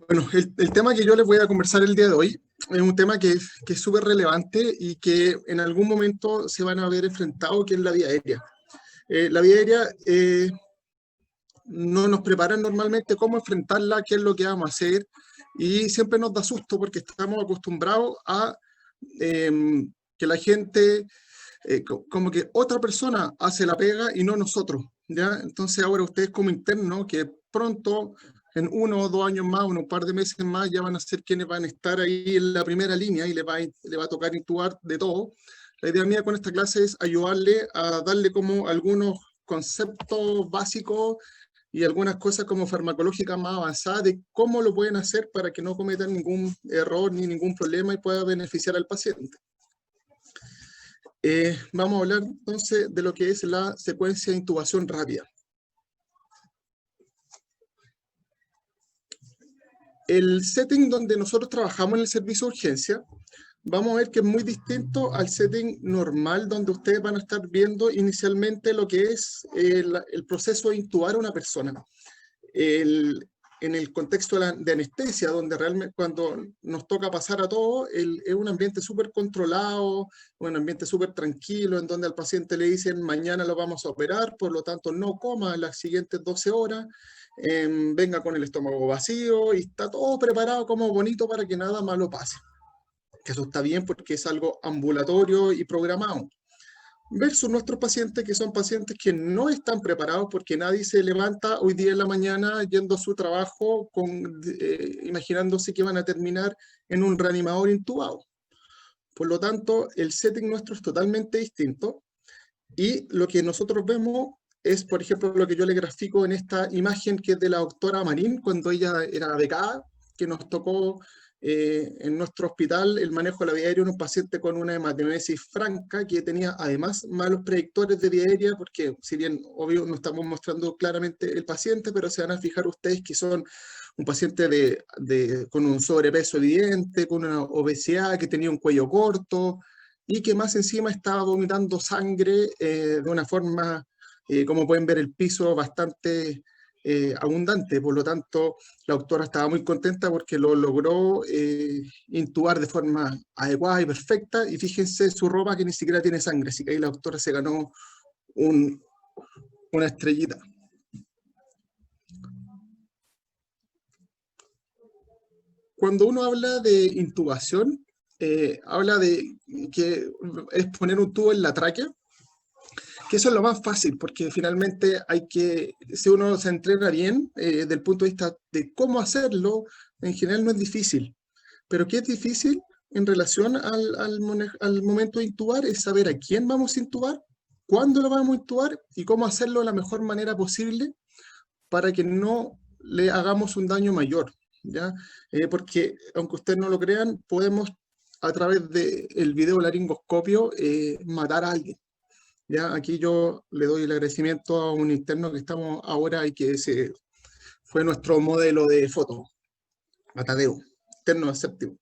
Bueno, el tema que yo les voy a conversar el día de hoy es un tema que es súper relevante y que en algún momento se van a ver enfrentados, que es la vía aérea. La vía aérea no nos preparan normalmente cómo enfrentarla, qué es lo que vamos a hacer, y siempre nos da susto porque estamos acostumbrados a eh, que la gente, como que otra persona hace la pega y no nosotros, ¿ya? Entonces ahora ustedes como internos, que pronto, en 1 o 2 años más, en un par de meses más, ya van a ser quienes van a estar ahí en la primera línea y le va a tocar intubar de todo. La idea mía con esta clase es ayudarle a darle como algunos conceptos básicos y algunas cosas como farmacológicas más avanzadas de cómo lo pueden hacer para que no cometan ningún error ni ningún problema y pueda beneficiar al paciente. Vamos a hablar entonces de lo que es la secuencia de intubación rápida. El setting donde nosotros trabajamos en el servicio de urgencia, vamos a ver que es muy distinto al setting normal donde ustedes van a estar viendo inicialmente lo que es el proceso de intubar a una persona. En el contexto de anestesia, donde realmente cuando nos toca pasar a todo, es un ambiente súper controlado, un ambiente súper tranquilo, en donde al paciente le dicen mañana lo vamos a operar, por lo tanto no coma las siguientes 12 horas, venga con el estómago vacío y está todo preparado como bonito para que nada malo pase. Que eso está bien porque es algo ambulatorio y programado versus nuestros pacientes, que son pacientes que no están preparados porque nadie se levanta hoy día en la mañana yendo a su trabajo imaginándose que van a terminar en un reanimador intubado. Por lo tanto, el setting nuestro es totalmente distinto y lo que nosotros vemos es, por ejemplo, lo que yo le grafico en esta imagen que es de la doctora Marín cuando ella era becada, que nos tocó en nuestro hospital el manejo de la vía aérea en un paciente con una hematemesis franca que tenía además malos predictores de vía aérea, porque si bien obvio no estamos mostrando claramente el paciente, pero se van a fijar ustedes que son un paciente con un sobrepeso evidente, con una obesidad, que tenía un cuello corto y que más encima estaba vomitando sangre de una forma, como pueden ver, el piso bastante abundante. Por lo tanto, la doctora estaba muy contenta porque lo logró intubar de forma adecuada y perfecta. Y fíjense su ropa que ni siquiera tiene sangre, así que ahí la doctora se ganó una estrellita. Cuando uno habla de intubación, habla de que es poner un tubo en la tráquea, que eso es lo más fácil, porque finalmente si uno se entrena bien, desde el punto de vista de cómo hacerlo, en general no es difícil. Pero ¿qué es difícil en relación al momento de intubar? Es saber a quién vamos a intubar, cuándo lo vamos a intubar y cómo hacerlo de la mejor manera posible para que no le hagamos un daño mayor, ¿ya? Porque, aunque ustedes no lo crean, podemos, a través del video laringoscopio, matar a alguien. ¿Ya? Aquí yo le doy el agradecimiento a un interno que estamos ahora y que fue nuestro modelo de foto, a Tadeo, interno de séptimo.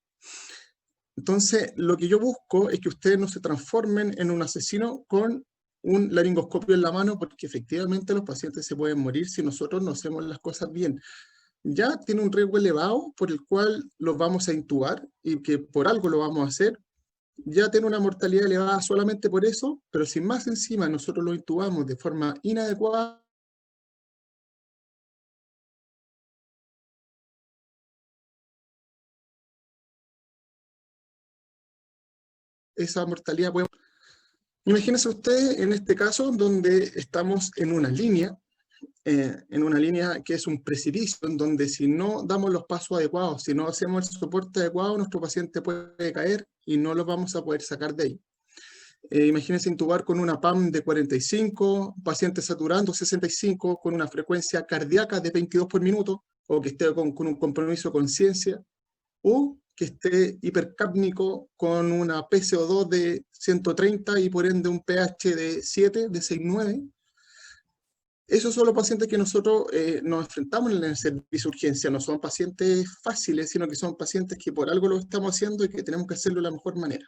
Entonces, lo que yo busco es que ustedes no se transformen en un asesino con un laringoscopio en la mano, porque efectivamente los pacientes se pueden morir si nosotros no hacemos las cosas bien. Ya tiene un riesgo elevado por el cual los vamos a intubar y que por algo lo vamos a hacer. Ya tiene una mortalidad elevada solamente por eso, pero si más encima nosotros lo intubamos de forma inadecuada, esa mortalidad puede... Imagínense ustedes en este caso donde estamos en una línea que es un precipicio, en donde si no damos los pasos adecuados, si no hacemos el soporte adecuado, nuestro paciente puede caer y no lo vamos a poder sacar de ahí. Imagínense intubar con una PAM de 45, paciente saturando 65, con una frecuencia cardíaca de 22 por minuto, o que esté con un compromiso de conciencia, o que esté hipercápnico con una PCO2 de 130 y por ende un pH de 7, de 6,9. Esos son los pacientes que nosotros nos enfrentamos en el servicio de urgencia. No son pacientes fáciles, sino que son pacientes que por algo lo estamos haciendo y que tenemos que hacerlo de la mejor manera.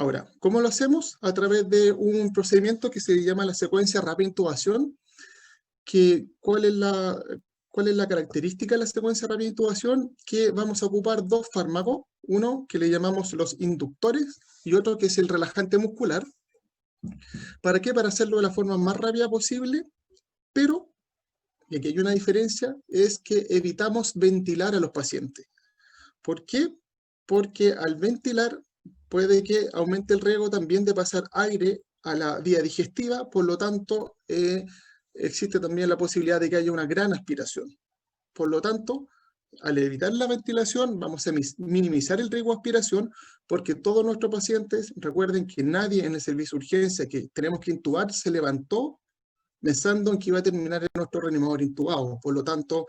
Ahora, ¿cómo lo hacemos? A través de un procedimiento que se llama la secuencia rápida intubación. ¿Cuál ¿Cuál es la característica de la secuencia rápida de intubación? Que vamos a ocupar dos fármacos, uno que le llamamos los inductores y otro que es el relajante muscular. ¿Para qué? Para hacerlo de la forma más rápida posible, pero, y aquí hay una diferencia, es que evitamos ventilar a los pacientes. ¿Por qué? Porque al ventilar puede que aumente el riesgo también de pasar aire a la vía digestiva, por lo tanto, existe también la posibilidad de que haya una gran aspiración. Por lo tanto, al evitar la ventilación, vamos a minimizar el riesgo de aspiración, porque todos nuestros pacientes, recuerden que nadie en el servicio de urgencia que tenemos que intubar se levantó pensando en que iba a terminar en nuestro reanimador intubado. Por lo tanto,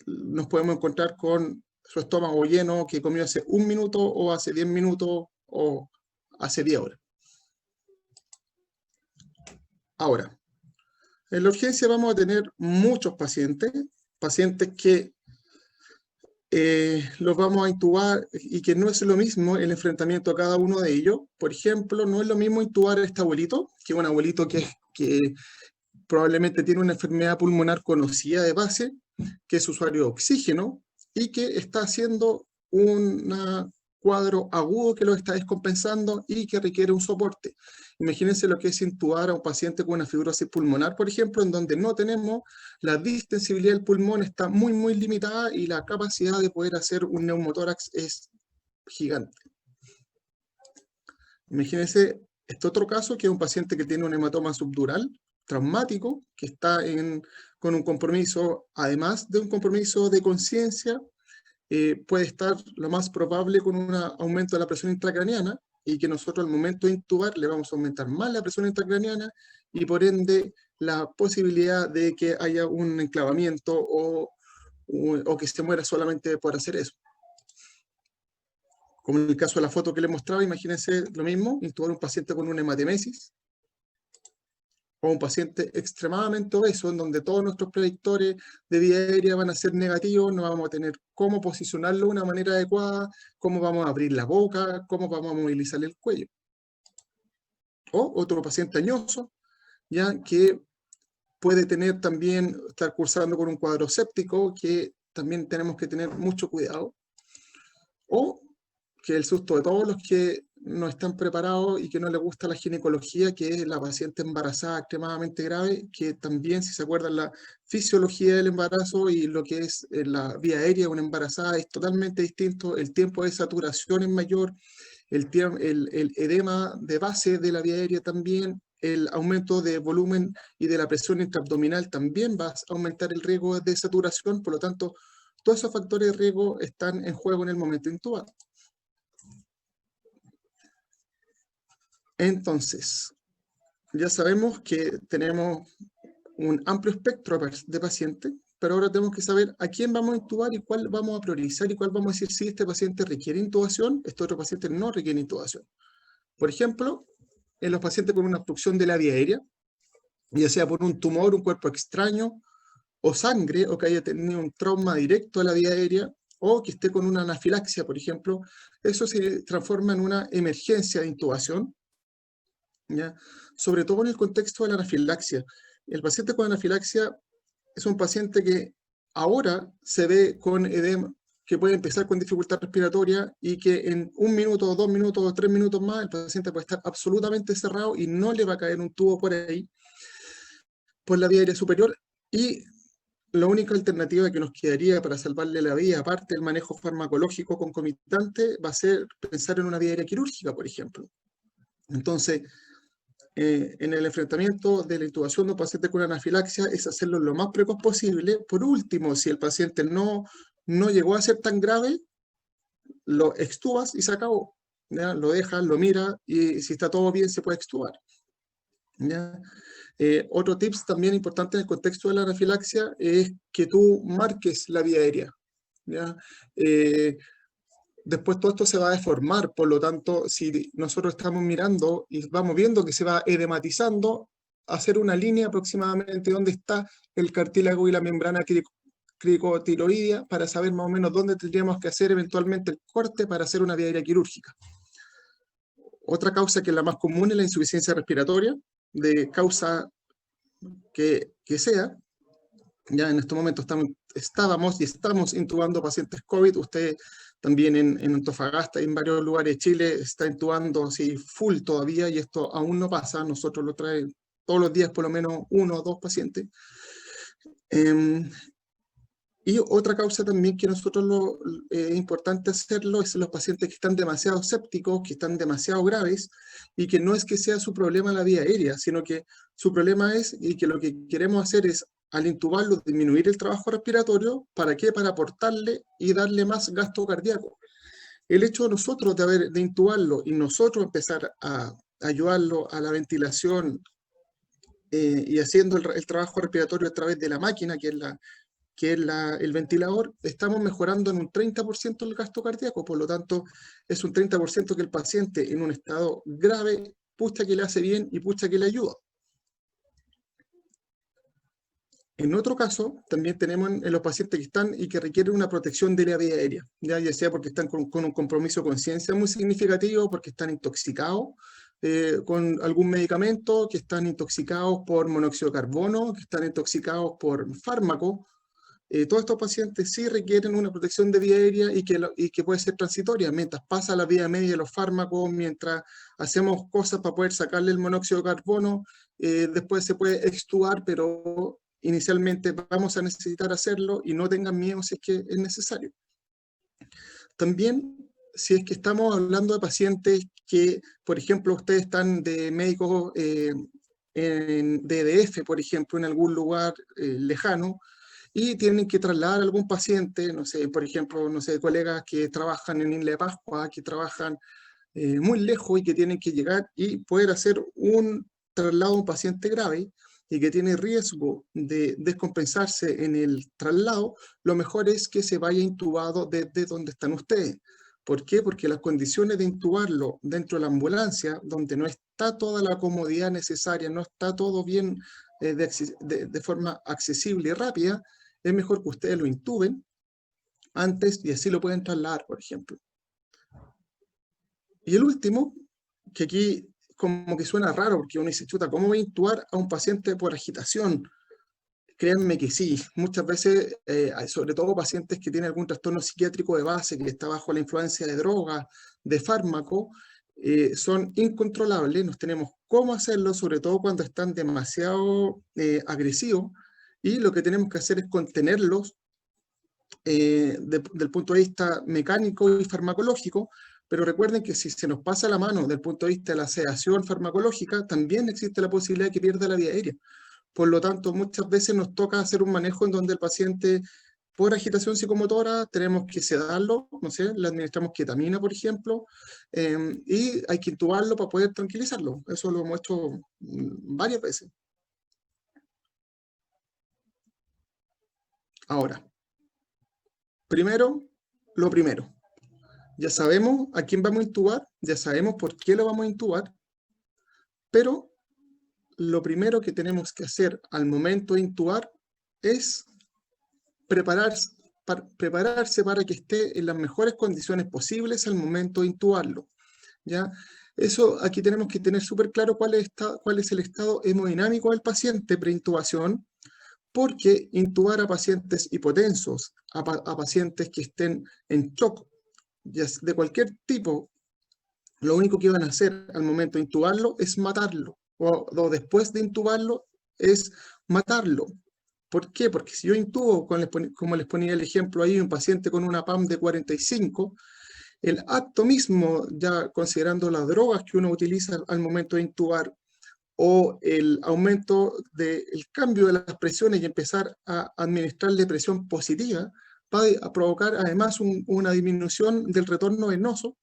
nos podemos encontrar con su estómago lleno que comió hace 1 minuto o hace 10 minutos o hace 10 horas. Ahora, en la urgencia vamos a tener muchos pacientes que los vamos a intubar y que no es lo mismo el enfrentamiento a cada uno de ellos. Por ejemplo, no es lo mismo intubar a este abuelito, que es un abuelito que probablemente tiene una enfermedad pulmonar conocida de base, que es usuario de oxígeno y que está haciendo un cuadro agudo que lo está descompensando y que requiere un soporte. Imagínense lo que es intubar a un paciente con una fibrosis pulmonar, por ejemplo, en donde no tenemos la distensibilidad del pulmón, está muy, muy limitada y la capacidad de poder hacer un neumotórax es gigante. Imagínense este otro caso, que es un paciente que tiene un hematoma subdural traumático, que está con un compromiso, además de un compromiso de conciencia, puede estar lo más probable con un aumento de la presión intracraneana y que nosotros al momento de intubar le vamos a aumentar más la presión intracraneana y por ende la posibilidad de que haya un enclavamiento o que se muera solamente por hacer eso. Como en el caso de la foto que les mostraba, imagínense lo mismo, intubar a un paciente con una hematemesis o un paciente extremadamente obeso, en donde todos nuestros predictores de vía aérea van a ser negativos, no vamos a tener cómo posicionarlo de una manera adecuada, cómo vamos a abrir la boca, cómo vamos a movilizar el cuello. O otro paciente añoso, ya que puede tener también, estar cursando con un cuadro séptico, que también tenemos que tener mucho cuidado. O que el susto de todos los que no están preparados y que no les gusta la ginecología, que es la paciente embarazada extremadamente grave, que también, si se acuerdan, la fisiología del embarazo y lo que es la vía aérea de una embarazada es totalmente distinto, el tiempo de saturación es mayor, el edema de base de la vía aérea también, el aumento de volumen y de la presión intraabdominal también va a aumentar el riesgo de saturación, por lo tanto, todos esos factores de riesgo están en juego en el momento de intubar. Entonces, ya sabemos que tenemos un amplio espectro de pacientes, pero ahora tenemos que saber a quién vamos a intubar y cuál vamos a priorizar y cuál vamos a decir si este paciente requiere intubación, este otro paciente no requiere intubación. Por ejemplo, en los pacientes con una obstrucción de la vía aérea, ya sea por un tumor, un cuerpo extraño, o sangre, o que haya tenido un trauma directo a la vía aérea, o que esté con una anafilaxia, por ejemplo, eso se transforma en una emergencia de intubación, ¿ya? Sobre todo en el contexto de la anafilaxia. El paciente con anafilaxia es un paciente que ahora se ve con edema, que puede empezar con dificultad respiratoria y que en 1 minuto, 2 minutos, 3 minutos más, el paciente puede estar absolutamente cerrado y no le va a caer un tubo por ahí, por la vía aérea superior, y la única alternativa que nos quedaría para salvarle la vida, aparte del manejo farmacológico concomitante, va a ser pensar en una vía aérea quirúrgica, por ejemplo. Entonces, en el enfrentamiento de la intubación de un paciente con anafilaxia es hacerlo lo más precoz posible. Por último, si el paciente no llegó a ser tan grave, lo extubas y se acabó, ¿ya? Lo dejas, lo miras y si está todo bien se puede extubar, ¿ya? Otro tips también importante en el contexto de la anafilaxia es que tú marques la vía aérea, ¿ya? Después todo esto se va a deformar, por lo tanto, si nosotros estamos mirando y vamos viendo que se va edematizando, hacer una línea aproximadamente donde está el cartílago y la membrana cricotiroidea para saber más o menos dónde tendríamos que hacer eventualmente el corte para hacer una vía aérea quirúrgica. Otra causa que es la más común es la insuficiencia respiratoria, de causa que sea, Ya en estos momentos estábamos y estamos intubando pacientes COVID. Usted también en Antofagasta y en varios lugares de Chile está intubando así full todavía, y esto aún no pasa. Nosotros lo traemos todos los días por lo menos 1 o 2 pacientes. Y otra causa también que nosotros es importante hacerlo es en los pacientes que están demasiado sépticos, que están demasiado graves, y que no es que sea su problema la vía aérea, sino que su problema es, y que lo que queremos hacer es, al intubarlo, disminuir el trabajo respiratorio. ¿Para qué? Para aportarle y darle más gasto cardíaco. El hecho de nosotros de intubarlo y nosotros empezar a ayudarlo a la ventilación, y haciendo el trabajo respiratorio a través de la máquina, que es el ventilador, estamos mejorando en un 30% el gasto cardíaco. Por lo tanto, es un 30% que el paciente en un estado grave, pucha que le hace bien y pucha que le ayuda. En otro caso, también tenemos en los pacientes que están y que requieren una protección de la vía aérea, ya sea porque están con un compromiso de conciencia muy significativo, porque están intoxicados con algún medicamento, que están intoxicados por monóxido de carbono, que están intoxicados por fármacos. Todos estos pacientes sí requieren una protección de vía aérea, y que puede ser transitoria, mientras pasa la vía media de los fármacos, mientras hacemos cosas para poder sacarle el monóxido de carbono. Después se puede extubar, pero inicialmente vamos a necesitar hacerlo, y no tengan miedo si es que es necesario. También, si es que estamos hablando de pacientes que, por ejemplo, ustedes están de médicos de DF, por ejemplo, en algún lugar lejano, y tienen que trasladar a algún paciente, no sé, por ejemplo, no sé, colegas que trabajan en Isla de Pascua, que trabajan muy lejos y que tienen que llegar y poder hacer un traslado a un paciente grave y que tiene riesgo de descompensarse en el traslado, lo mejor es que se vaya intubado desde donde están ustedes. ¿Por qué? Porque las condiciones de intubarlo dentro de la ambulancia, donde no está toda la comodidad necesaria, no está todo bien de forma accesible y rápida, es mejor que ustedes lo intuben antes y así lo pueden trasladar, por ejemplo. Y el último, que aquí como que suena raro, porque uno dice, chuta, ¿cómo voy a intubar a un paciente por agitación? Créanme que sí, muchas veces, sobre todo pacientes que tienen algún trastorno psiquiátrico de base, que está bajo la influencia de drogas, de fármaco, son incontrolables. Nos tenemos cómo hacerlo, sobre todo cuando están demasiado agresivos, y lo que tenemos que hacer es contenerlos del punto de vista mecánico y farmacológico. Pero recuerden que si se nos pasa la mano del punto de vista de la sedación farmacológica, también existe la posibilidad de que pierda la vía aérea. Por lo tanto, muchas veces nos toca hacer un manejo en donde el paciente, por agitación psicomotora, tenemos que sedarlo, no sé, le administramos ketamina, por ejemplo, y hay que intubarlo para poder tranquilizarlo. Eso lo hemos hecho varias veces. Ahora, lo primero. Ya sabemos a quién vamos a intubar, ya sabemos por qué lo vamos a intubar, pero lo primero que tenemos que hacer al momento de intubar es prepararse para que esté en las mejores condiciones posibles al momento de intubarlo, ¿ya? Eso, aquí tenemos que tener súper claro cuál es el estado hemodinámico del paciente preintubación, porque intubar a pacientes hipotensos, a pacientes que estén en shock, de cualquier tipo, lo único que van a hacer al momento de intubarlo es matarlo, o después de intubarlo es matarlo. ¿Por qué? Porque si yo intubo, como les ponía el ejemplo ahí, un paciente con una PAM de 45, el acto mismo, ya considerando las drogas que uno utiliza al momento de intubar, o el aumento del cambio de las presiones y empezar a administrarle presión positiva, va a provocar además una disminución del retorno venoso,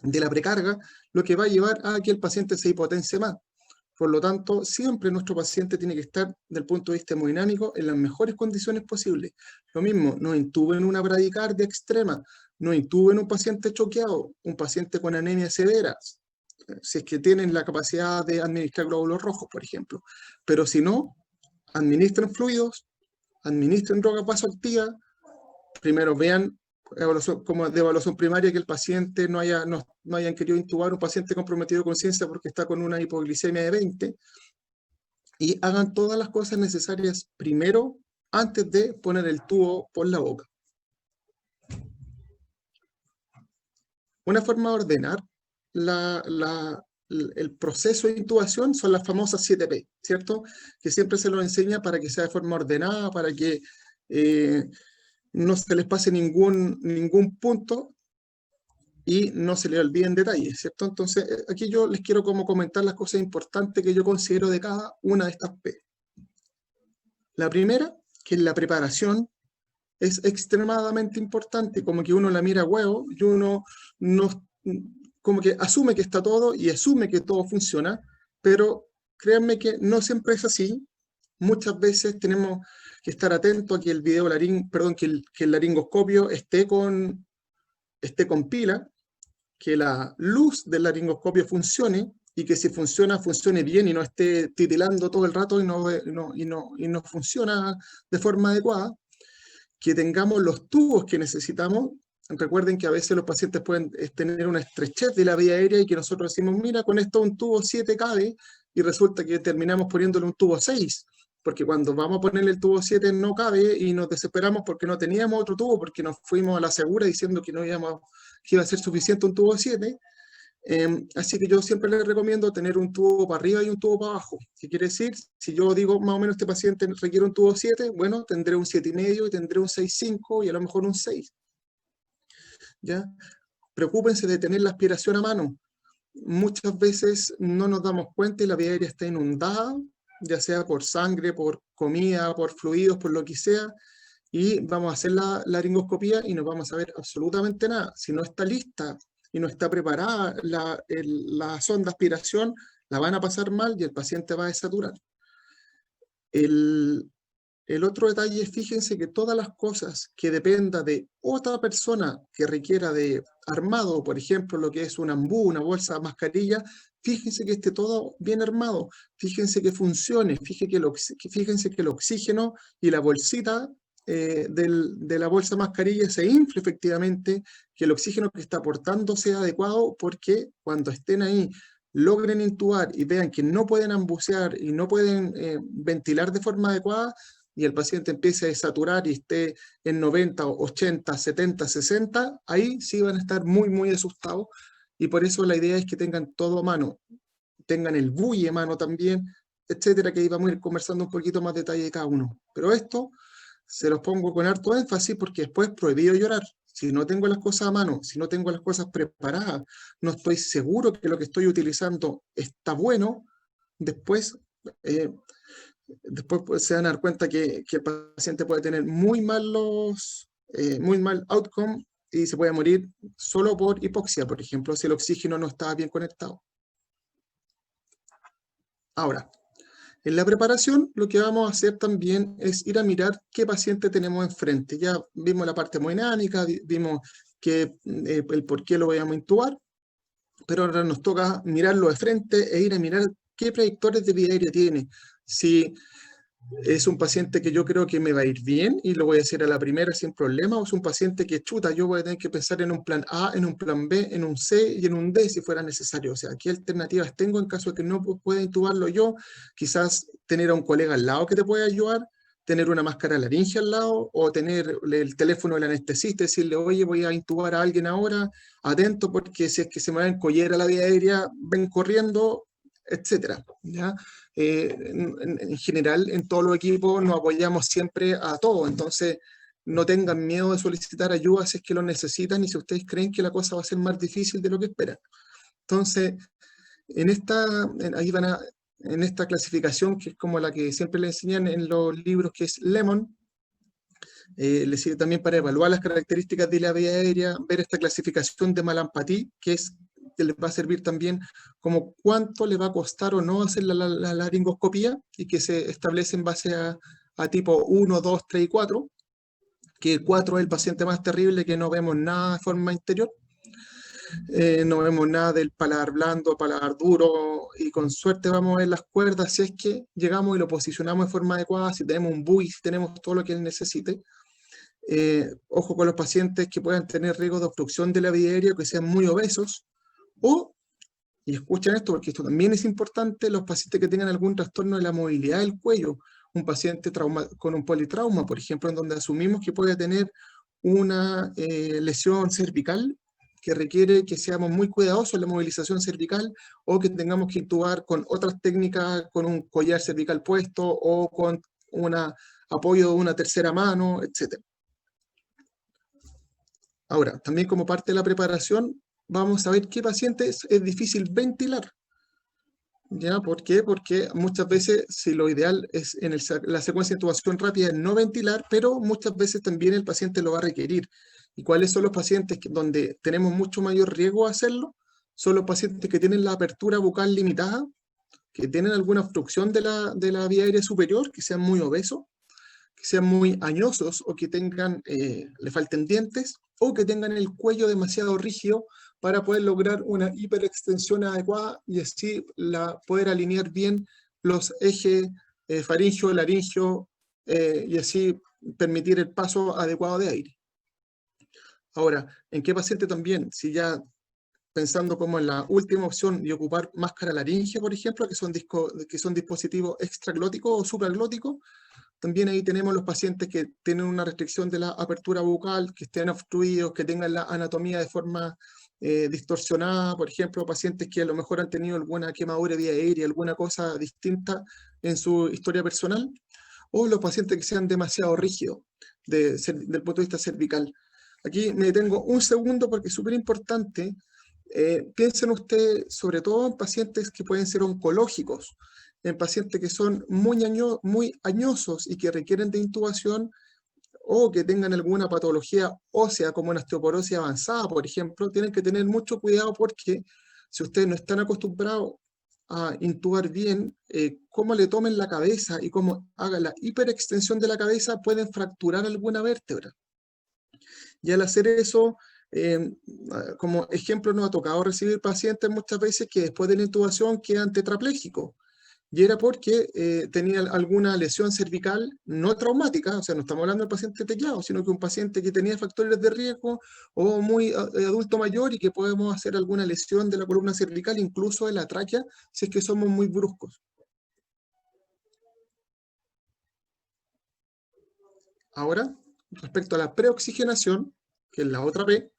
de la precarga, lo que va a llevar a que el paciente se hipotense más. Por lo tanto, siempre nuestro paciente tiene que estar, desde el punto de vista hemodinámico, en las mejores condiciones posibles. Lo mismo, no intuben una bradicardia extrema, no intuben un paciente choqueado, un paciente con anemia severa, si es que tienen la capacidad de administrar glóbulos rojos, por ejemplo. Pero si no, administren fluidos, administren drogas vasoactivas, primero vean como de evaluación primaria que el paciente no hayan querido intubar un paciente comprometido de conciencia porque está con una hipoglicemia de 20, y hagan todas las cosas necesarias primero antes de poner el tubo por la boca. Una forma de ordenar el proceso de intubación son las famosas 7P, ¿cierto? Que siempre se lo enseña para que sea de forma ordenada, para que no se les pase ningún punto y no se les olviden detalles, ¿cierto? Entonces, aquí yo les quiero como comentar las cosas importantes que yo considero de cada una de estas P. La primera, que es la preparación, es extremadamente importante, como que uno la mira a huevo y uno no, como que asume que está todo y asume que todo funciona, pero créanme que no siempre es así. Muchas veces tenemos que estar atentos a que el que el laringoscopio esté con pila, que la luz del laringoscopio funcione y que si funciona, funcione bien y no esté titilando todo el rato y no funciona de forma adecuada, que tengamos los tubos que necesitamos. Recuerden que a veces los pacientes pueden tener una estrechez de la vía aérea y que nosotros decimos, mira, con esto un tubo 7 cabe, y resulta que terminamos poniéndole un tubo 6, porque cuando vamos a ponerle el tubo 7 no cabe y nos desesperamos porque no teníamos otro tubo, porque nos fuimos a la segura diciendo que que iba a ser suficiente un tubo 7. Así que yo siempre les recomiendo tener un tubo para arriba y un tubo para abajo. ¿Qué quiere decir? Si yo digo más o menos este paciente requiere un tubo 7, bueno, tendré un 7,5 y tendré un 6,5 y a lo mejor un 6. ¿Ya? Preocúpense de tener la aspiración a mano. Muchas veces no nos damos cuenta y la vía aérea está inundada, ya sea por sangre, por comida, por fluidos, por lo que sea, y vamos a hacer la laringoscopía y no vamos a ver absolutamente nada. Si no está lista y no está preparada la sonda de aspiración, la van a pasar mal y el paciente va a desaturar. El otro detalle es, fíjense que todas las cosas que dependa de otra persona que requiera de armado, por ejemplo, lo que es un ambú, una bolsa, mascarilla, fíjense que esté todo bien armado, fíjense que funcione, fíjense que el oxígeno y la bolsita de la bolsa mascarilla se infle efectivamente, que el oxígeno que está aportando sea adecuado, porque cuando estén ahí logren intubar y vean que no pueden ambucear y no pueden ventilar de forma adecuada, y el paciente empiece a saturar y esté en 90, 80, 70, 60, ahí sí van a estar muy, muy asustados. Y por eso la idea es que tengan todo a mano, tengan el bulle a mano también, etcétera, que ahí vamos a ir conversando un poquito más detalle de cada uno. Pero esto se los pongo con harto énfasis porque después es prohibido llorar. Si no tengo las cosas a mano, si no tengo las cosas preparadas, no estoy seguro que lo que estoy utilizando está bueno, después pues, se van a dar cuenta que el paciente puede tener muy mal outcome y se puede morir solo por hipoxia, por ejemplo, si el oxígeno no está bien conectado. Ahora, en la preparación, lo que vamos a hacer también es ir a mirar qué paciente tenemos enfrente. Ya vimos la parte hemodinámica, vimos el por qué lo vamos a intubar, pero ahora nos toca mirarlo de frente e ir a mirar qué predictores de vía aérea tiene. Si es un paciente que yo creo que me va a ir bien y lo voy a hacer a la primera sin problema, o es un paciente que chuta, yo voy a tener que pensar en un plan A, en un plan B, en un C y en un D si fuera necesario. O sea, ¿qué alternativas tengo en caso de que no pueda intubarlo yo? Quizás tener a un colega al lado que te pueda ayudar, tener una máscara laringe al lado, o tener el teléfono del anestesista y decirle, oye, voy a intubar a alguien ahora, atento porque si es que se me va a encollar a la vía aérea, ven corriendo, etcétera, ¿ya? En general, en todos los equipos nos apoyamos siempre a todos, entonces no tengan miedo de solicitar ayuda si es que lo necesitan y si ustedes creen que la cosa va a ser más difícil de lo que esperan. Entonces, en esta clasificación, que es como la que siempre le enseñan en los libros, que es Lemon, le sirve también para evaluar las características de la vía aérea, ver esta clasificación de Malampathy, que les va a servir también como cuánto le va a costar o no hacer la laringoscopía, y que se establece en base a tipo 1, 2, 3 y 4, que el 4 es el paciente más terrible, que no vemos nada de forma interior, no vemos nada del paladar blando, paladar duro, y con suerte vamos a ver las cuerdas si es que llegamos y lo posicionamos de forma adecuada, si tenemos un bui, si tenemos todo lo que él necesite. Ojo con los pacientes que puedan tener riesgo de obstrucción de la vía aérea, que sean muy obesos, y escuchen esto porque esto también es importante, los pacientes que tengan algún trastorno de la movilidad del cuello, un paciente con un politrauma, por ejemplo, en donde asumimos que puede tener una lesión cervical que requiere que seamos muy cuidadosos en la movilización cervical, o que tengamos que intubar con otras técnicas, con un collar cervical puesto o con un apoyo de una tercera mano, etc. Ahora, también como parte de la preparación, vamos a ver qué pacientes es difícil ventilar. ¿Ya? ¿Por qué? Porque muchas veces, si lo ideal es en la secuencia de intubación rápida, no ventilar, pero muchas veces también el paciente lo va a requerir. ¿Y cuáles son los pacientes donde tenemos mucho mayor riesgo a hacerlo? Son los pacientes que tienen la apertura bucal limitada, que tienen alguna obstrucción de la vía aérea superior, que sean muy obesos, que sean muy añosos o que tengan, le falten dientes, o que tengan el cuello demasiado rígido para poder lograr una hiperextensión adecuada y así poder alinear bien los ejes faríngeo, laríngeo, y así permitir el paso adecuado de aire. Ahora, ¿en qué paciente también? Si ya pensando como en la última opción de ocupar máscara laringe, por ejemplo, que son dispositivos extraglóticos o supraglóticos, también ahí tenemos los pacientes que tienen una restricción de la apertura bucal, que estén obstruidos, que tengan la anatomía de forma distorsionada, por ejemplo, pacientes que a lo mejor han tenido alguna quemadura de vía aérea, alguna cosa distinta en su historia personal, o los pacientes que sean demasiado rígidos del punto de vista cervical. Aquí me detengo un segundo porque es súper importante. Piensen ustedes sobre todo en pacientes que pueden ser oncológicos, en pacientes que son muy añosos y que requieren de intubación, o que tengan alguna patología ósea como una osteoporosis avanzada, por ejemplo. Tienen que tener mucho cuidado porque si ustedes no están acostumbrados a intubar bien, cómo le tomen la cabeza y cómo hagan la hiperextensión de la cabeza, pueden fracturar alguna vértebra. Y al hacer eso, como ejemplo, nos ha tocado recibir pacientes muchas veces que después de la intubación quedan tetrapléjicos. Y era porque tenían alguna lesión cervical no traumática, o sea, no estamos hablando del paciente teclado, sino que un paciente que tenía factores de riesgo o muy adulto mayor y que podemos hacer alguna lesión de la columna cervical, incluso de la tráquea, si es que somos muy bruscos. Ahora, respecto a la preoxigenación, que es la otra P,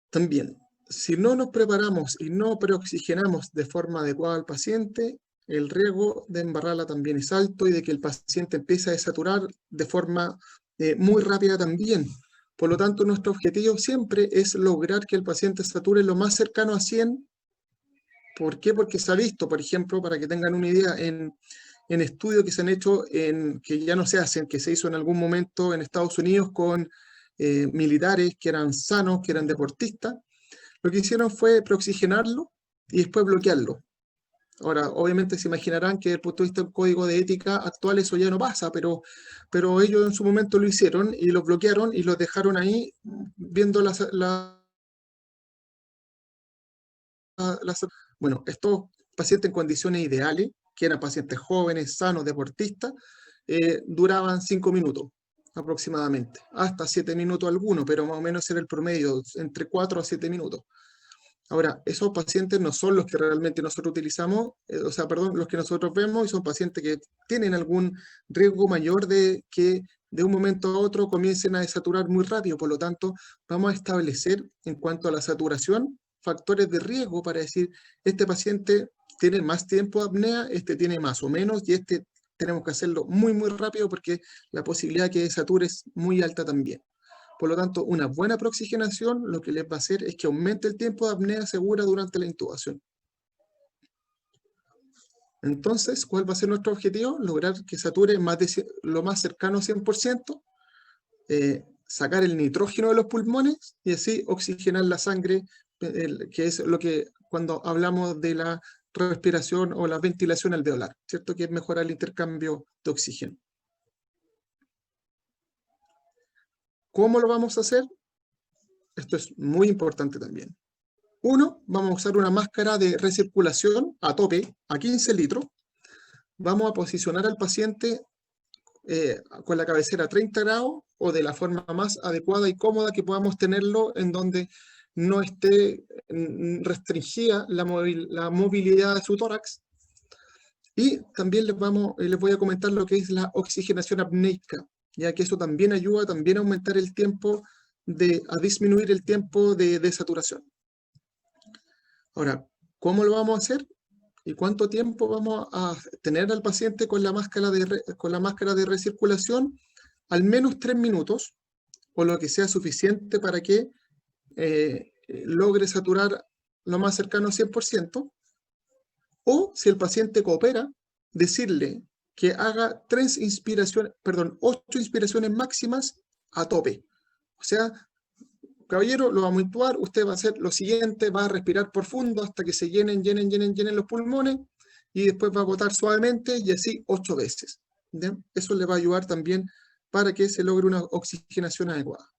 también, si no nos preparamos y no preoxigenamos de forma adecuada al paciente, el riesgo de embarrarla también es alto y de que el paciente empiece a desaturar de forma muy rápida también. Por lo tanto, nuestro objetivo siempre es lograr que el paciente sature lo más cercano a 100. ¿Por qué? Porque se ha visto, por ejemplo, para que tengan una idea, en estudios que se han hecho, que ya no se hacen, que se hizo en algún momento en Estados Unidos con militares que eran sanos, que eran deportistas. Lo que hicieron fue preoxigenarlo y después bloquearlo. Ahora, obviamente se imaginarán que desde el punto de vista del código de ética actual eso ya no pasa, pero ellos en su momento lo hicieron y los bloquearon y los dejaron ahí viendo Bueno, estos pacientes en condiciones ideales, que eran pacientes jóvenes, sanos, deportistas, duraban 5 minutos aproximadamente, hasta 7 minutos algunos, pero más o menos era el promedio, entre 4 a 7 minutos. Ahora, esos pacientes no son los que realmente nosotros utilizamos, los que nosotros vemos, y son pacientes que tienen algún riesgo mayor de que de un momento a otro comiencen a desaturar muy rápido. Por lo tanto, vamos a establecer en cuanto a la saturación factores de riesgo para decir, este paciente tiene más tiempo de apnea, este tiene más o menos, y este tenemos que hacerlo muy, muy rápido porque la posibilidad que desature es muy alta también. Por lo tanto, una buena preoxigenación lo que les va a hacer es que aumente el tiempo de apnea segura durante la intubación. Entonces, ¿cuál va a ser nuestro objetivo? Lograr que sature lo más cercano a 100%, sacar el nitrógeno de los pulmones y así oxigenar la sangre, que es lo que cuando hablamos de la respiración o la ventilación alveolar, ¿cierto? Que es mejorar el intercambio de oxígeno. ¿Cómo lo vamos a hacer? Esto es muy importante también. Uno, vamos a usar una máscara de recirculación a tope, a 15 litros. Vamos a posicionar al paciente con la cabecera a 30 grados o de la forma más adecuada y cómoda que podamos tenerlo, en donde no esté restringida la movilidad de su tórax. Y también les voy a comentar lo que es la oxigenación apneica, ya que eso también ayuda también a aumentar el tiempo, a disminuir el tiempo de saturación. Ahora, ¿cómo lo vamos a hacer? ¿Y cuánto tiempo vamos a tener al paciente con la máscara de recirculación? Al menos 3 minutos, o lo que sea suficiente para que logre saturar lo más cercano al 100%. O, si el paciente coopera, decirle que haga 8 inspiraciones máximas a tope. O sea, caballero, lo vamos a intubar, usted va a hacer lo siguiente, va a respirar profundo hasta que se llenen los pulmones, y después va a botar suavemente, y así 8 veces. ¿Bien? Eso le va a ayudar también para que se logre una oxigenación adecuada.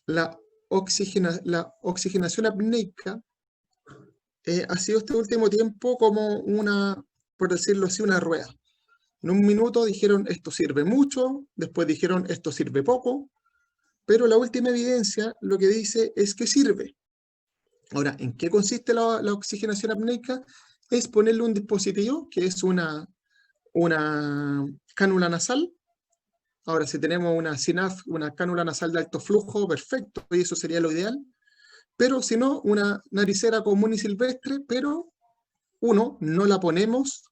La oxigenación apneica ha sido este último tiempo como por decirlo así, una rueda. En un minuto dijeron esto sirve mucho, después dijeron esto sirve poco, pero la última evidencia lo que dice es que sirve. Ahora, ¿en qué consiste la oxigenación apneica? Es ponerle un dispositivo que es una cánula nasal. Ahora, si tenemos una cánula nasal de alto flujo, perfecto, y eso sería lo ideal. Pero si no, una naricera común y silvestre, pero uno, no la ponemos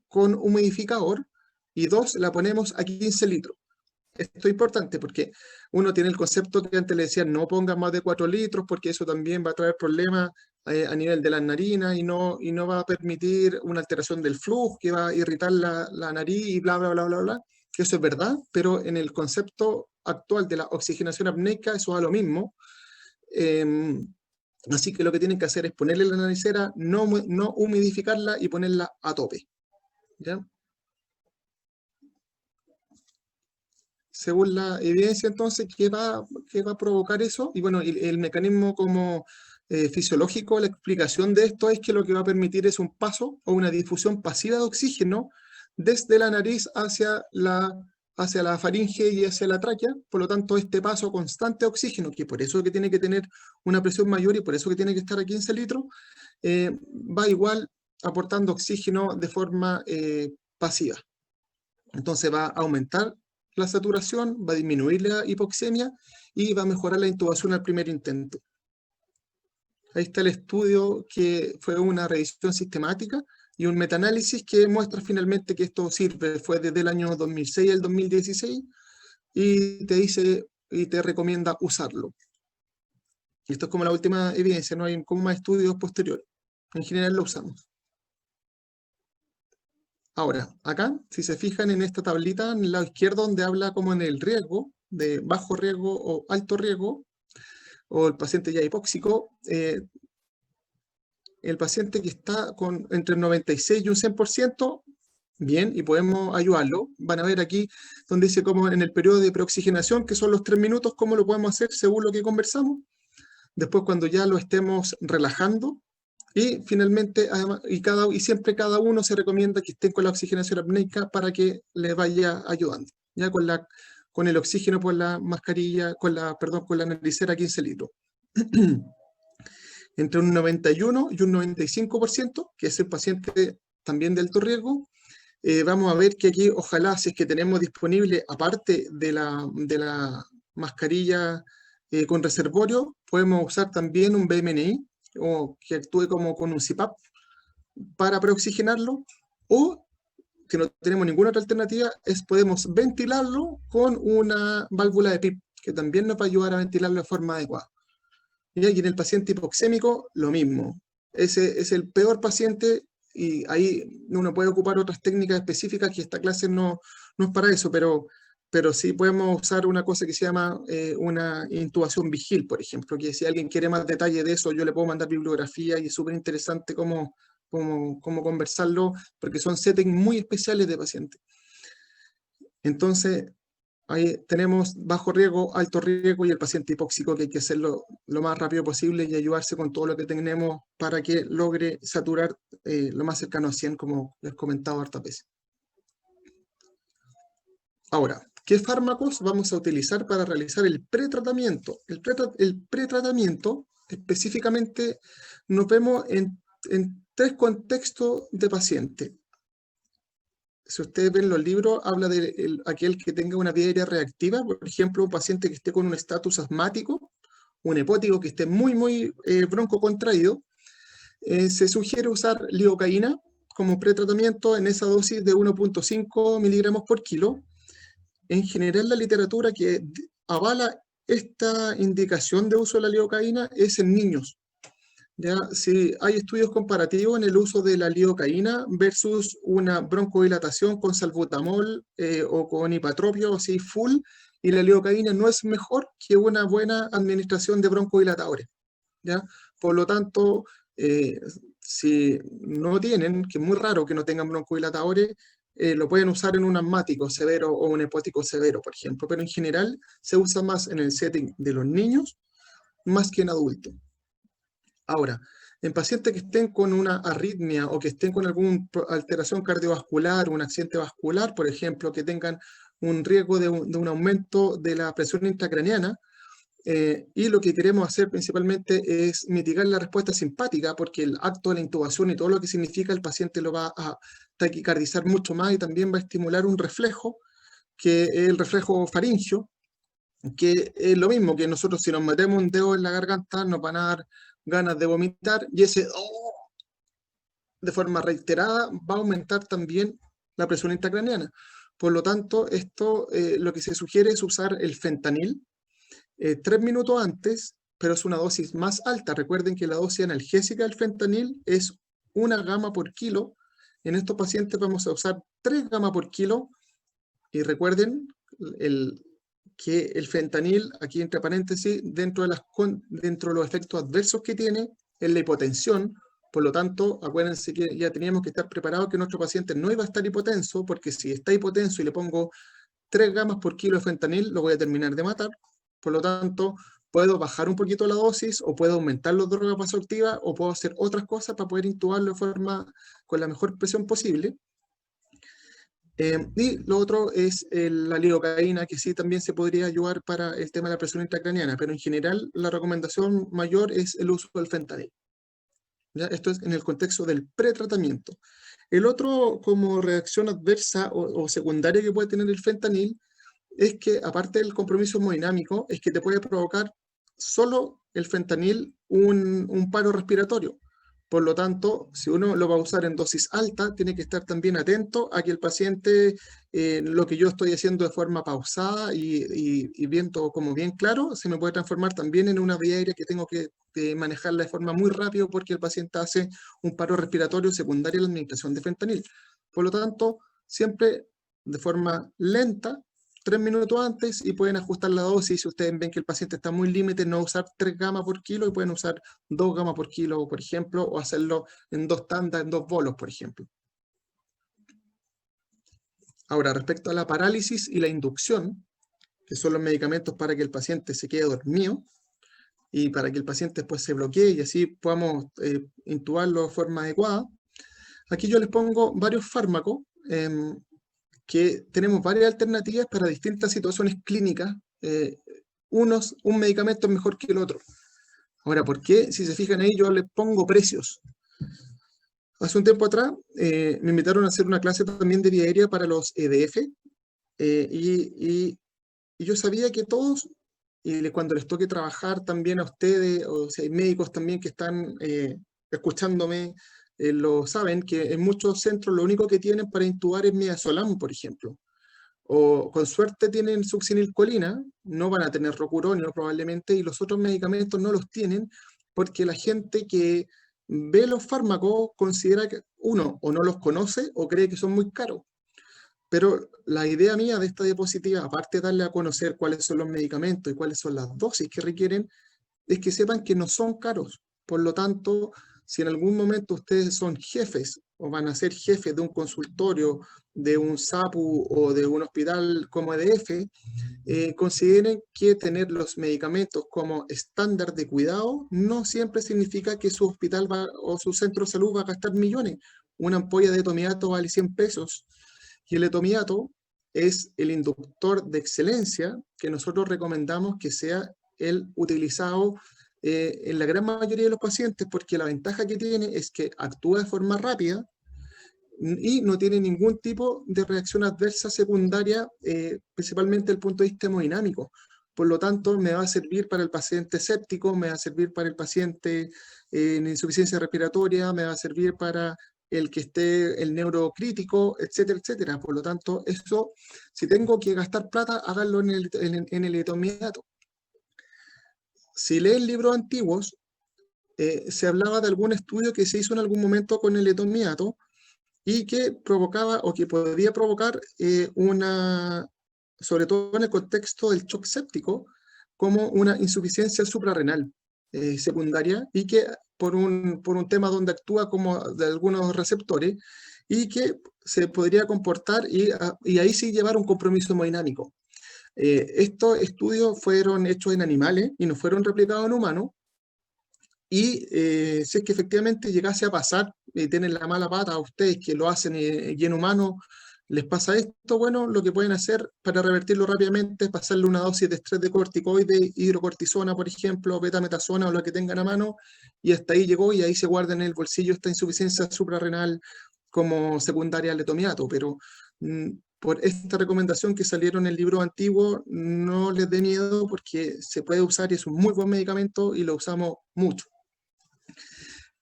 con humidificador, y dos, la ponemos a 15 litros. Esto es importante porque uno tiene el concepto que antes le decían no ponga más de 4 litros porque eso también va a traer problemas a nivel de las narinas y no va a permitir una alteración del flujo que va a irritar la nariz y bla, bla, bla, bla, bla. Que eso es verdad, pero en el concepto actual de la oxigenación apneica eso va a lo mismo. Así que lo que tienen que hacer es ponerle la naricera, no humidificarla y ponerla a tope. ¿Ya? Según la evidencia, entonces, ¿qué va a provocar eso? Y bueno, el mecanismo como fisiológico, la explicación de esto es que lo que va a permitir es un paso o una difusión pasiva de oxígeno desde la nariz hacia la faringe y hacia la tráquea. Por lo tanto, este paso constante de oxígeno, que por eso que tiene que tener una presión mayor y por eso que tiene que estar a 15 litros, va igual aportando oxígeno de forma pasiva. Entonces va a aumentar la saturación, va a disminuir la hipoxemia y va a mejorar la intubación al primer intento. Ahí está el estudio que fue una revisión sistemática y un metaanálisis que muestra finalmente que esto sirve. Fue desde el año 2006 al 2016 y te dice y te recomienda usarlo. Esto es como la última evidencia, no hay como más estudios posteriores. En general lo usamos. Ahora, acá, si se fijan en esta tablita, en el lado izquierdo, donde habla como en el riesgo, de bajo riesgo o alto riesgo, o el paciente ya hipóxico, el paciente que está entre el 96 y un 100%, bien, y podemos ayudarlo. Van a ver aquí donde dice como en el periodo de preoxigenación, que son los 3 minutos, cómo lo podemos hacer según lo que conversamos. Después cuando ya lo estemos relajando, y finalmente, además, y siempre cada uno se recomienda que estén con la oxigenación apneica para que le vaya ayudando. Ya con el oxígeno por la mascarilla, con la naricera 15 litros. Entre un 91 y un 95%, que es el paciente también de alto riesgo, vamos a ver que aquí, ojalá, si es que tenemos disponible, aparte de la mascarilla con reservorio, podemos usar también un BMNI, o que actúe como con un CPAP para preoxigenarlo, o si no tenemos ninguna otra alternativa, podemos ventilarlo con una válvula de PIP, que también nos va a ayudar a ventilarlo de forma adecuada. Y en el paciente hipoxémico, lo mismo. Ese es el peor paciente y ahí uno puede ocupar otras técnicas específicas, que esta clase no es para eso, pero sí podemos usar una cosa que se llama una intubación vigil, por ejemplo, que si alguien quiere más detalle de eso, yo le puedo mandar bibliografía y es súper interesante cómo conversarlo, porque son settings muy especiales de pacientes. Entonces, ahí tenemos bajo riesgo, alto riesgo y el paciente hipóxico, que hay que hacerlo lo más rápido posible y ayudarse con todo lo que tenemos para que logre saturar lo más cercano a 100, como les comentaba hartas veces. Ahora, ¿qué fármacos vamos a utilizar para realizar el pretratamiento? El pretratamiento, específicamente, nos vemos en 3 contextos de paciente. Si ustedes ven los libros, habla de aquel que tenga una vía aérea reactiva, por ejemplo, un paciente que esté con un estatus asmático, un hepótico que esté muy broncocontraído. Se sugiere usar lidocaína como pretratamiento en esa dosis de 1.5 miligramos por kilo. En general, la literatura que avala esta indicación de uso de la lidocaína es en niños. ¿Ya? Si hay estudios comparativos en el uso de la lidocaína versus una broncodilatación con salbutamol o con hipatropio, así full, y la lidocaína no es mejor que una buena administración de broncodilatadores. ¿Ya? Por lo tanto, si no tienen, que es muy raro que no tengan broncodilatadores, lo pueden usar en un asmático severo o un hepático severo, por ejemplo, pero en general se usa más en el setting de los niños más que en adultos. Ahora, en pacientes que estén con una arritmia o que estén con alguna alteración cardiovascular, un accidente vascular, por ejemplo, que tengan un riesgo de un aumento de la presión intracraneana, y lo que queremos hacer principalmente es mitigar la respuesta simpática, porque el acto de la intubación y todo lo que significa el paciente lo va a taquicardizar mucho más y también va a estimular un reflejo, que es el reflejo faríngeo, que es lo mismo que nosotros si nos metemos un dedo en la garganta nos van a dar ganas de vomitar y ese de forma reiterada va a aumentar también la presión intracraneana. Por lo tanto, esto lo que se sugiere es usar el fentanil 3 minutos antes, pero es una dosis más alta. Recuerden que la dosis analgésica del fentanil es 1 gama por kilo. En estos pacientes vamos a usar 3 gamas por kilo. Y recuerden que el fentanil, aquí entre paréntesis, dentro de los efectos adversos que tiene, es la hipotensión. Por lo tanto, acuérdense que ya teníamos que estar preparados que nuestro paciente no iba a estar hipotenso, porque si está hipotenso y le pongo 3 gamas por kilo de fentanil, lo voy a terminar de matar. Por lo tanto, puedo bajar un poquito la dosis, o puedo aumentar las drogas vasoactivas, o puedo hacer otras cosas para poder intubarlo de forma con la mejor presión posible. Y lo otro es la lidocaína, que sí también se podría ayudar para el tema de la presión intracraneana, pero en general la recomendación mayor es el uso del fentanil. ¿Ya? Esto es en el contexto del pretratamiento. El otro, como reacción adversa o secundaria que puede tener el fentanil, es que aparte del compromiso hemodinámico, es que te puede provocar solo el fentanil un paro respiratorio. Por lo tanto, si uno lo va a usar en dosis alta, tiene que estar también atento a que el paciente, lo que yo estoy haciendo de forma pausada y viendo como bien claro, se me puede transformar también en una vía aérea que tengo que manejarla de forma muy rápido porque el paciente hace un paro respiratorio secundario a la administración de fentanil. Por lo tanto, siempre de forma lenta, 3 minutos antes, y pueden ajustar la dosis. Si ustedes ven que el paciente está muy límite, no usar 3 gamas por kilo y pueden usar 2 gamas por kilo, por ejemplo, o hacerlo en 2 tandas, en 2 bolos, por ejemplo. Ahora, respecto a la parálisis y la inducción, que son los medicamentos para que el paciente se quede dormido y para que el paciente después se bloquee y así podamos intubarlo de forma adecuada, aquí yo les pongo varios fármacos que tenemos varias alternativas para distintas situaciones clínicas. Un medicamento es mejor que el otro. Ahora, ¿por qué? Si se fijan ahí, yo les pongo precios. Hace un tiempo atrás me invitaron a hacer una clase también de vía aérea para los EDF, y yo sabía que todos, y cuando les toque trabajar también a ustedes, o si hay médicos también que están escuchándome, lo saben, que en muchos centros lo único que tienen para intubar es midazolam, por ejemplo. O con suerte tienen succinilcolina, no van a tener rocuronio probablemente, y los otros medicamentos no los tienen porque la gente que ve los fármacos considera que uno o no los conoce o cree que son muy caros. Pero la idea mía de esta diapositiva, aparte de darle a conocer cuáles son los medicamentos y cuáles son las dosis que requieren, es que sepan que no son caros. Por lo tanto, si en algún momento ustedes son jefes o van a ser jefes de un consultorio, de un SAPU o de un hospital como EDF, consideren que tener los medicamentos como estándar de cuidado no siempre significa que su hospital o su centro de salud va a gastar millones. Una ampolla de etomidato vale 100 pesos. Y el etomidato es el inductor de excelencia que nosotros recomendamos que sea el utilizado en la gran mayoría de los pacientes, porque la ventaja que tiene es que actúa de forma rápida y no tiene ningún tipo de reacción adversa secundaria, principalmente desde el punto de vista hemodinámico. Por lo tanto, me va a servir para el paciente séptico, me va a servir para el paciente en insuficiencia respiratoria, me va a servir para el que esté el neurocrítico, etcétera, etcétera. Por lo tanto, eso, si tengo que gastar plata, háganlo en el etomidato. Si leen libros antiguos, se hablaba de algún estudio que se hizo en algún momento con el etomidato y que provocaba o que podía provocar sobre todo en el contexto del shock séptico, como una insuficiencia suprarrenal secundaria, y que por un tema donde actúa como de algunos receptores, y que se podría comportar y ahí sí llevar un compromiso hemodinámico. Estos estudios fueron hechos en animales y no fueron replicados en humanos, y si es que efectivamente llegase a pasar, y tienen la mala pata a ustedes que lo hacen y en humanos les pasa esto, bueno, lo que pueden hacer para revertirlo rápidamente es pasarle una dosis de estrés de corticoide, hidrocortisona, por ejemplo, betametasona o lo que tengan a mano, y hasta ahí llegó, y ahí se guarda en el bolsillo esta insuficiencia suprarrenal como secundaria al etomidato. Pero por esta recomendación que salieron en el libro antiguo, no les dé miedo, porque se puede usar y es un muy buen medicamento y lo usamos mucho.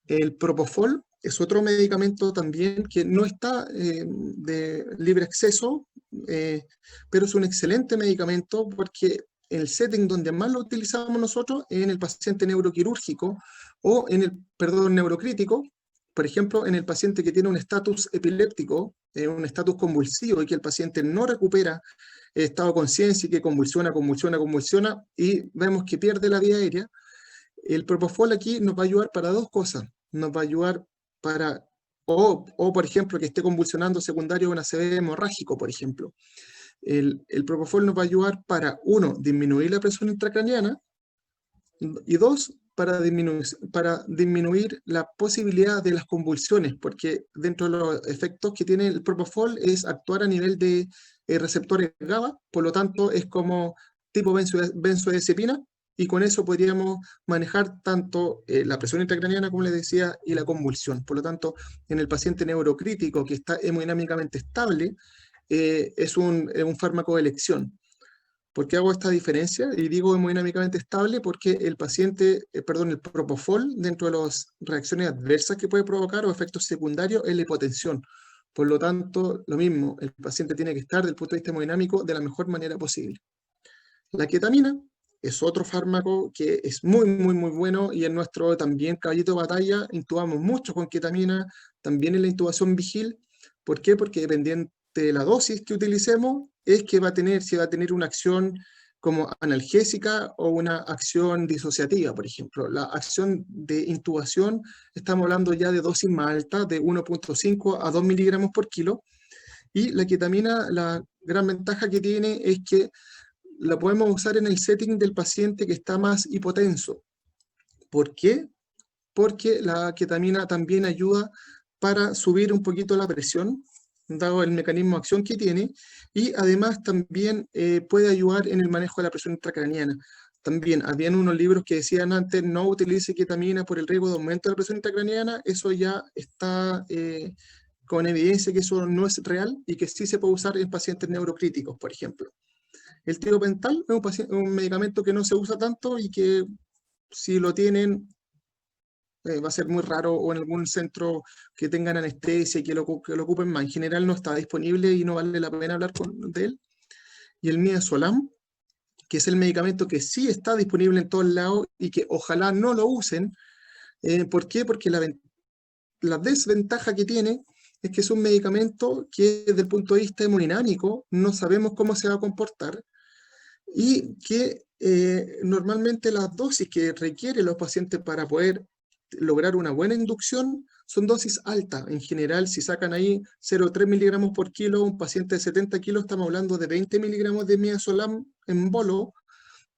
El propofol es otro medicamento también que no está de libre acceso, pero es un excelente medicamento porque el setting donde más lo utilizamos nosotros es en el paciente neuroquirúrgico o en el, perdón, neurocrítico, por ejemplo, en el paciente que tiene un estatus epiléptico, un estatus convulsivo, y que el paciente no recupera estado de conciencia y que convulsiona, y vemos que pierde la vía aérea. El propofol aquí nos va a ayudar para dos cosas. Nos va a ayudar para, por ejemplo, que esté convulsionando secundario a un ACV hemorrágico, por ejemplo. El propofol nos va a ayudar para, uno, disminuir la presión intracraneana, y dos, para disminuir la posibilidad de las convulsiones, porque dentro de los efectos que tiene el propofol es actuar a nivel de receptores GABA, por lo tanto es como tipo benzodiazepina, y con eso podríamos manejar tanto la presión intracraneana, como les decía, y la convulsión. Por lo tanto, en el paciente neurocrítico que está hemodinámicamente estable, es un fármaco de elección. ¿Por qué hago esta diferencia? Y digo hemodinámicamente estable porque el propofol, dentro de las reacciones adversas que puede provocar o efectos secundarios, es la hipotensión. Por lo tanto, lo mismo, el paciente tiene que estar, desde el punto de vista hemodinámico, de la mejor manera posible. La ketamina es otro fármaco que es muy, muy, muy bueno, y en nuestro también caballito de batalla intubamos mucho con ketamina, también en la intubación vigil. ¿Por qué? Porque dependiendo de la dosis que utilicemos, es que si va a tener una acción como analgésica o una acción disociativa, por ejemplo. La acción de intubación, estamos hablando ya de dosis más alta, de 1.5 a 2 miligramos por kilo, y la ketamina, la gran ventaja que tiene es que la podemos usar en el setting del paciente que está más hipotenso. ¿Por qué? Porque la ketamina también ayuda para subir un poquito la presión, dado el mecanismo de acción que tiene, y además también puede ayudar en el manejo de la presión intracraniana. También habían unos libros que decían antes, no utilice ketamina por el riesgo de aumento de la presión intracraniana. Eso ya está con evidencia que eso no es real, y que sí se puede usar en pacientes neurocríticos, por ejemplo. El tiopental es un medicamento que no se usa tanto, y que si lo tienen va a ser muy raro, o en algún centro que tengan anestesia y que lo ocupen más. En general no está disponible y no vale la pena hablar de él. Y el midazolam, que es el medicamento que sí está disponible en todos lados y que ojalá no lo usen. ¿Por qué? Porque la desventaja que tiene es que es un medicamento que desde el punto de vista hemodinámico no sabemos cómo se va a comportar, y que normalmente las dosis que requieren los pacientes para poder lograr una buena inducción son dosis altas. En general, si sacan ahí 0,3 miligramos por kilo, un paciente de 70 kilos, estamos hablando de 20 miligramos de midazolam en bolo,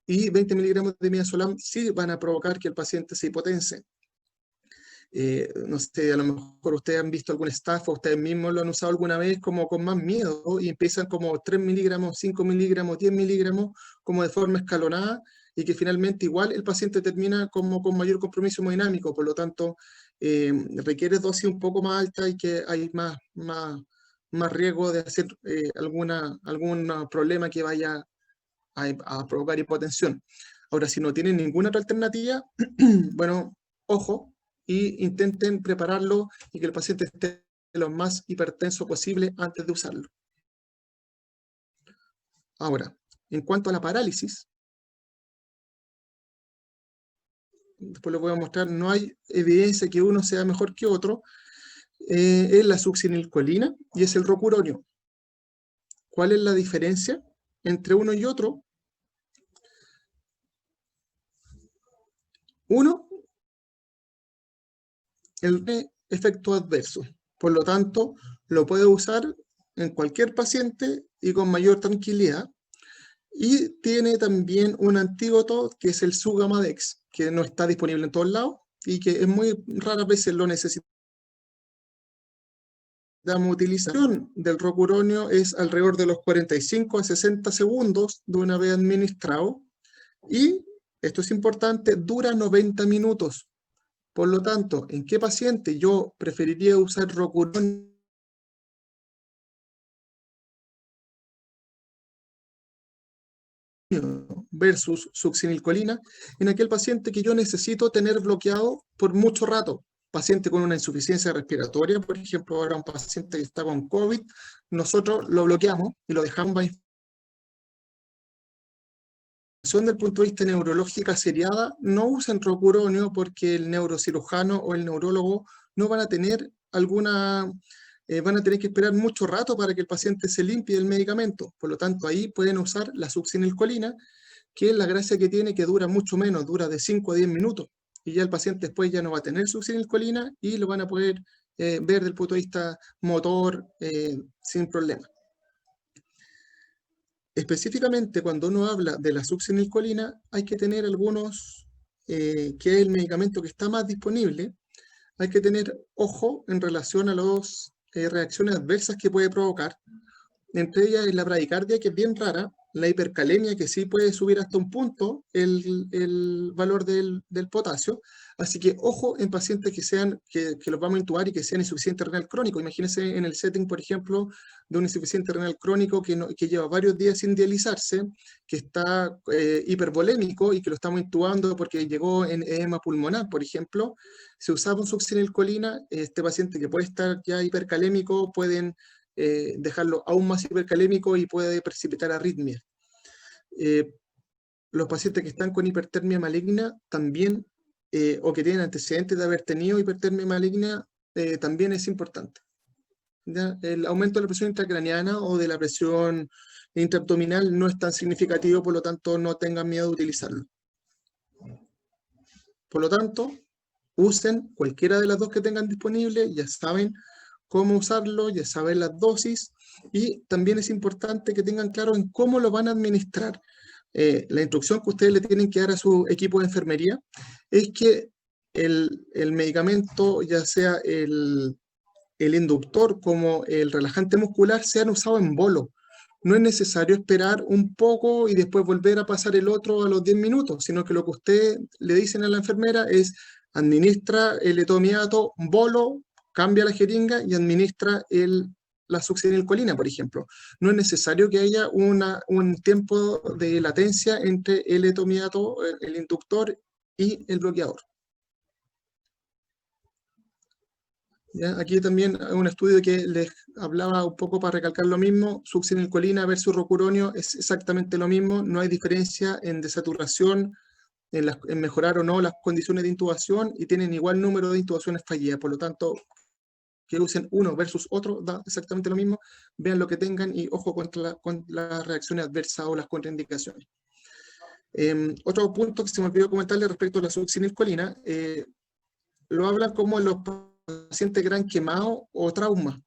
y 20 miligramos de midazolam sí van a provocar que el paciente se hipotense. no sé, a lo mejor ustedes han visto algún staff o ustedes mismos lo han usado alguna vez como con más miedo y empiezan como 3 miligramos, 5 miligramos, 10 miligramos, como de forma escalonada y que finalmente igual el paciente termina como con mayor compromiso hemodinámico, por lo tanto requiere dosis un poco más alta y que hay más riesgo de hacer algún problema que vaya a provocar hipotensión. Ahora, si no tienen ninguna otra alternativa, bueno, ojo, y intenten prepararlo y que el paciente esté lo más hipertenso posible antes de usarlo. Ahora, en cuanto a la parálisis, después les voy a mostrar, no hay evidencia que uno sea mejor que otro, es la succinilcolina y es el rocuronio. ¿Cuál es la diferencia entre uno y otro? Uno, el efecto adverso. Por lo tanto, lo puede usar en cualquier paciente y con mayor tranquilidad. Y tiene también un antídoto que es el Sugamadex, que no está disponible en todos lados y que es muy raras veces lo necesitamos utilizar. La utilización del rocuronio es alrededor de los 45 a 60 segundos de una vez administrado y, esto es importante, dura 90 minutos. Por lo tanto, ¿en qué paciente yo preferiría usar rocuronio versus succinilcolina? En aquel paciente que yo necesito tener bloqueado por mucho rato. Paciente con una insuficiencia respiratoria, por ejemplo, ahora un paciente que está con COVID, nosotros lo bloqueamos y lo dejamos bajo desde el punto de vista neurológica seriada, no usen rocuronio porque el neurocirujano o el neurólogo no van a tener van a tener que esperar mucho rato para que el paciente se limpie del medicamento. Por lo tanto, ahí pueden usar la succinilcolina, que es la gracia que tiene que dura mucho menos, dura de 5 a 10 minutos. Y ya el paciente después ya no va a tener succinilcolina y lo van a poder ver desde el punto de vista motor sin problema. Específicamente, cuando uno habla de la succinilcolina, hay que tener que es el medicamento que está más disponible, hay que tener ojo en relación a las reacciones adversas que puede provocar. Entre ellas es la bradicardia, que es bien rara, la hipercalemia, que sí puede subir hasta un punto el valor del potasio. Así que ojo en pacientes que los vamos a intubar y que sean insuficiente renal crónico. Imagínense en el setting, por ejemplo, de un insuficiente renal crónico que lleva varios días sin dializarse, que está hipervolémico y que lo estamos intubando porque llegó en edema pulmonar, por ejemplo. Si usamos succinilcolina, este paciente que puede estar ya hipercalémico, pueden dejarlo aún más hipercalémico y puede precipitar arritmia. Los pacientes que están con hipertermia maligna también, o que tienen antecedentes de haber tenido hipertermia maligna, también es importante. ¿Ya? El aumento de la presión intracraneana o de la presión intraabdominal no es tan significativo, por lo tanto no tengan miedo de utilizarlo. Por lo tanto, usen cualquiera de las dos que tengan disponible, ya saben cómo usarlo, ya saben las dosis, y también es importante que tengan claro en cómo lo van a administrar. La instrucción que ustedes le tienen que dar a su equipo de enfermería es que el medicamento, ya sea el inductor como el relajante muscular, sean usados en bolo. No es necesario esperar un poco y después volver a pasar el otro a los 10 minutos, sino que lo que ustedes le dicen a la enfermera es: administra el etomidato bolo, cambia la jeringa y administra la succinilcolina, por ejemplo. No es necesario que haya un tiempo de latencia entre el etomidato, el inductor y el bloqueador. ¿Ya? Aquí también hay un estudio que les hablaba un poco para recalcar lo mismo. Succinilcolina versus rocuronio es exactamente lo mismo. No hay diferencia en desaturación, en mejorar o no las condiciones de intubación, y tienen igual número de intubaciones fallidas. Por lo tanto, que usen uno versus otro da exactamente lo mismo. Vean lo que tengan y ojo con las reacciones adversas o las contraindicaciones. Otro punto que se me olvidó comentarle respecto a la succinilcolina, lo hablan como los pacientes gran quemado o trauma,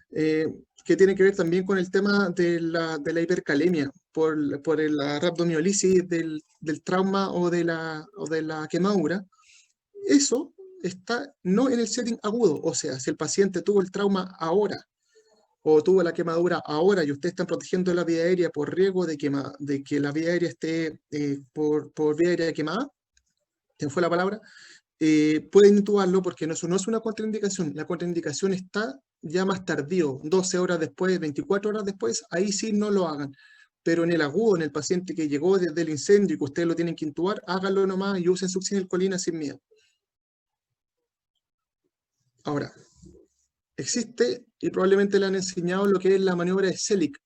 que tiene que ver también con el tema de la hipercalemia por la rhabdomiolisis del trauma o de la quemadura. Eso está no en el setting agudo, o sea, si el paciente tuvo el trauma ahora, o tuvo la quemadura ahora y ustedes están protegiendo la vía aérea por riesgo de que la vía aérea esté por vía aérea quemada, ¿quién fue la palabra? Pueden intubarlo porque eso no es una contraindicación. La contraindicación está ya más tardío, 12 horas después, 24 horas después, ahí sí no lo hagan. Pero en el agudo, en el paciente que llegó desde el incendio y que ustedes lo tienen que intubar, háganlo nomás y usen succinilcolina sin miedo. Ahora, existe, y probablemente le han enseñado lo que es la maniobra de Selig,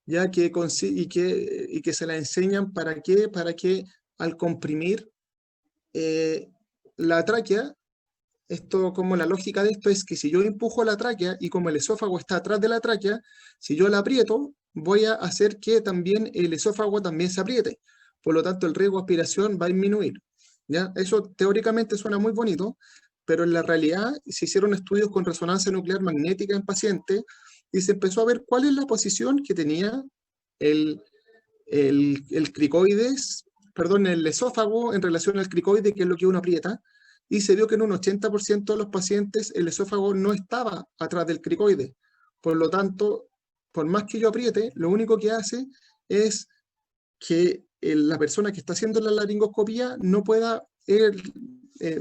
ya que, y que se la enseñan para qué, para que al comprimir la tráquea, esto, como la lógica de esto es que si yo empujo la tráquea y como el esófago está atrás de la tráquea, si yo la aprieto, voy a hacer que también el esófago también se apriete. Por lo tanto, el riesgo de aspiración va a disminuir. ¿Ya? Eso teóricamente suena muy bonito, pero en la realidad se hicieron estudios con resonancia nuclear magnética en pacientes y se empezó a ver cuál es la posición que tenía el, el cricoides, perdón, el esófago en relación al cricoide, que es lo que uno aprieta, y se vio que en un 80% de los pacientes el esófago no estaba atrás del cricoide. Por lo tanto, por más que yo apriete, lo único que hace es que la persona que está haciendo la laringoscopía no pueda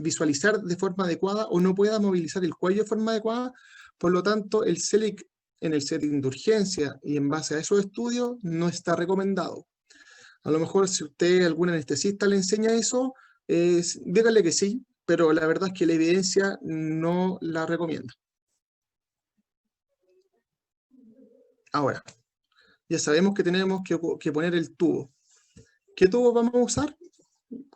visualizar de forma adecuada o no pueda movilizar el cuello de forma adecuada. Por lo tanto, el CELIC en el setting de urgencia y en base a esos estudios no está recomendado. A lo mejor si usted, algún anestesista le enseña eso, dígale que sí, pero la verdad es que la evidencia no la recomienda. Ahora, ya sabemos que tenemos que poner el tubo. ¿Qué tubo vamos a usar?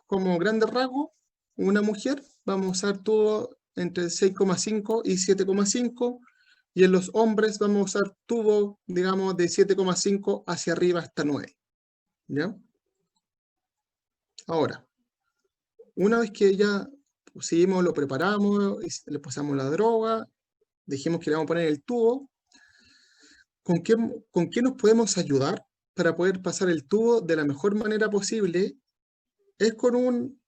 Como grande rasgo, una mujer, vamos a usar tubo entre 6,5 y 7,5, y en los hombres vamos a usar tubo, digamos, de 7,5 hacia arriba hasta 9. ¿Ya? Ahora, una vez que ya pusimos, lo preparamos, le pasamos la droga, dijimos que le vamos a poner el tubo, ¿con qué nos podemos ayudar para poder pasar el tubo de la mejor manera posible? Es con un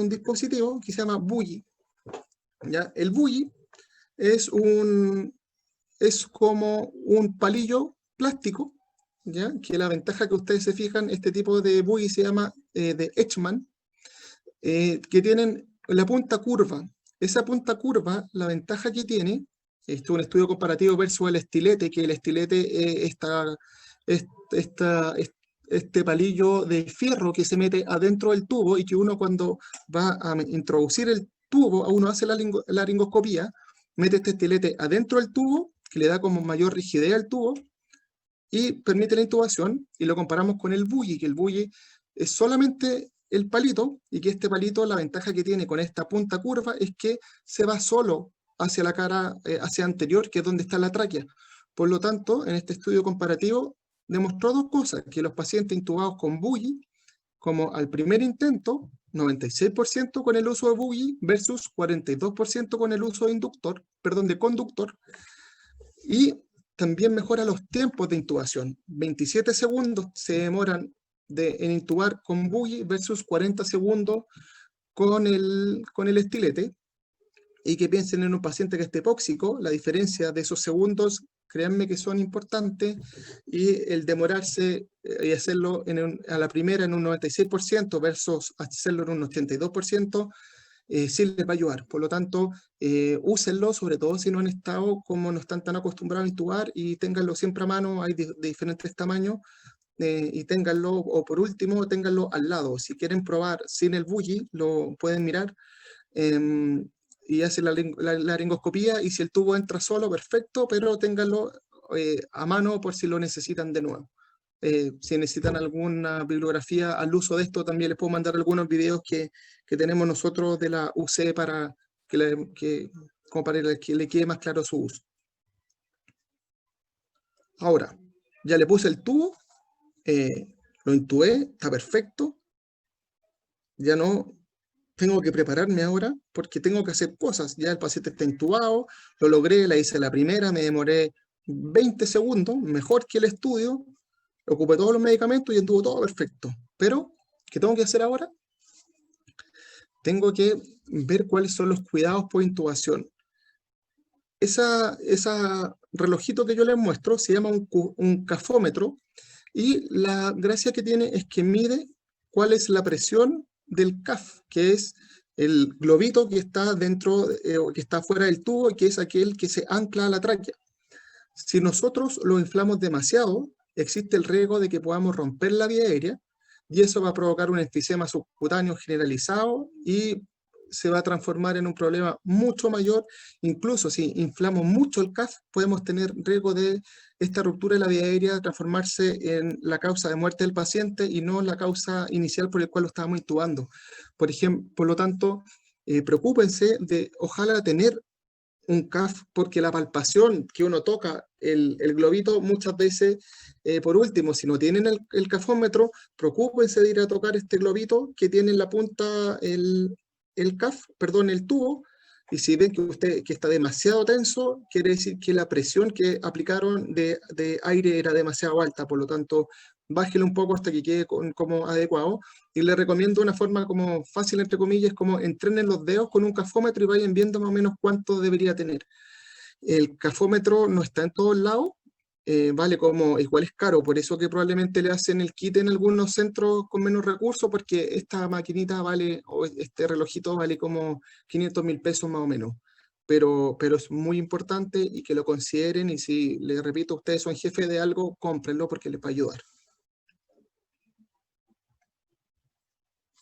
dispositivo que se llama bully. ¿Ya? El bully es como un palillo plástico, ¿ya? Que la ventaja que ustedes se fijan, este tipo de bully se llama de Edgeman, que tienen la punta curva. Esa punta curva, la ventaja que tiene, esto es un estudio comparativo versus el estilete, que el estilete este palillo de fierro que se mete adentro del tubo y que uno cuando va a introducir el tubo, uno hace la laringoscopía, mete este estilete adentro del tubo, que le da como mayor rigidez al tubo y permite la intubación, y lo comparamos con el bully, que el bully es solamente el palito, y que este palito, la ventaja que tiene con esta punta curva es que se va solo hacia la cara, hacia anterior, que es donde está la tráquea. Por lo tanto, en este estudio comparativo, demostró dos cosas: que los pacientes intubados con bully, como al primer intento, 96% con el uso de bully versus 42% con el uso de de conductor, y también mejora los tiempos de intubación. 27 segundos se demoran en intubar con bully versus 40 segundos con el estilete. Y que piensen en un paciente que esté hipóxico, la diferencia de esos segundos, créanme que son importantes, y el demorarse y hacerlo a la primera en un 96% versus hacerlo en un 82%, sí les va a ayudar. Por lo tanto, úsenlo, sobre todo si no han estado, como no están tan acostumbrados a intubar, y ténganlo siempre a mano, hay de diferentes tamaños, y ténganlo, o por último, ténganlo al lado. Si quieren probar sin el bully, lo pueden mirar, y hacen la laringoscopía, y si el tubo entra solo, perfecto, pero ténganlo a mano por si lo necesitan de nuevo. Si necesitan alguna bibliografía al uso de esto, también les puedo mandar algunos videos que tenemos nosotros de la UC para como para que le quede más claro su uso. Ahora, ya le puse el tubo, lo intubé, está perfecto. Ya no tengo que prepararme ahora porque tengo que hacer cosas. Ya el paciente está intubado, lo logré, la hice la primera, me demoré 20 segundos, mejor que el estudio, ocupé todos los medicamentos y estuvo todo perfecto. Pero, ¿qué tengo que hacer ahora? tengo que ver cuáles son los cuidados por intubación. Esa relojito que yo les muestro se llama un cafómetro, y la gracia que tiene es que mide cuál es la presión del CAF, que es el globito que está dentro, o que está fuera del tubo, y que es aquel que se ancla a la tráquea. Si nosotros lo inflamos demasiado, existe el riesgo de que podamos romper la vía aérea, y eso va a provocar un enfisema subcutáneo generalizado y se va a transformar en un problema mucho mayor. Incluso si inflamos mucho el CAF, podemos tener riesgo de esta ruptura de la vía aérea transformarse en la causa de muerte del paciente y no la causa inicial por el cual lo estábamos intubando. Por ejemplo, por lo tanto, preocúpense de ojalá tener un CAF, porque la palpación que uno toca el globito muchas veces, por último, si no tienen el cafómetro, preocúpense de ir a tocar este globito que tiene en la punta el CAF, perdón, el tubo, y si ven que está demasiado tenso, quiere decir que la presión que aplicaron de aire era demasiado alta, por lo tanto, bájelo un poco hasta que quede como adecuado. Y les recomiendo una forma como fácil, entre comillas, como entrenen los dedos con un cafómetro y vayan viendo más o menos cuánto debería tener. El cafómetro no está en todos lados, vale como, igual es caro, por eso que probablemente le hacen el kit en algunos centros con menos recursos, porque esta maquinita vale, o este relojito vale como 500.000 pesos más o menos. Pero es muy importante y que lo consideren, y si les repito, ustedes son jefes de algo, cómprenlo porque les va a ayudar.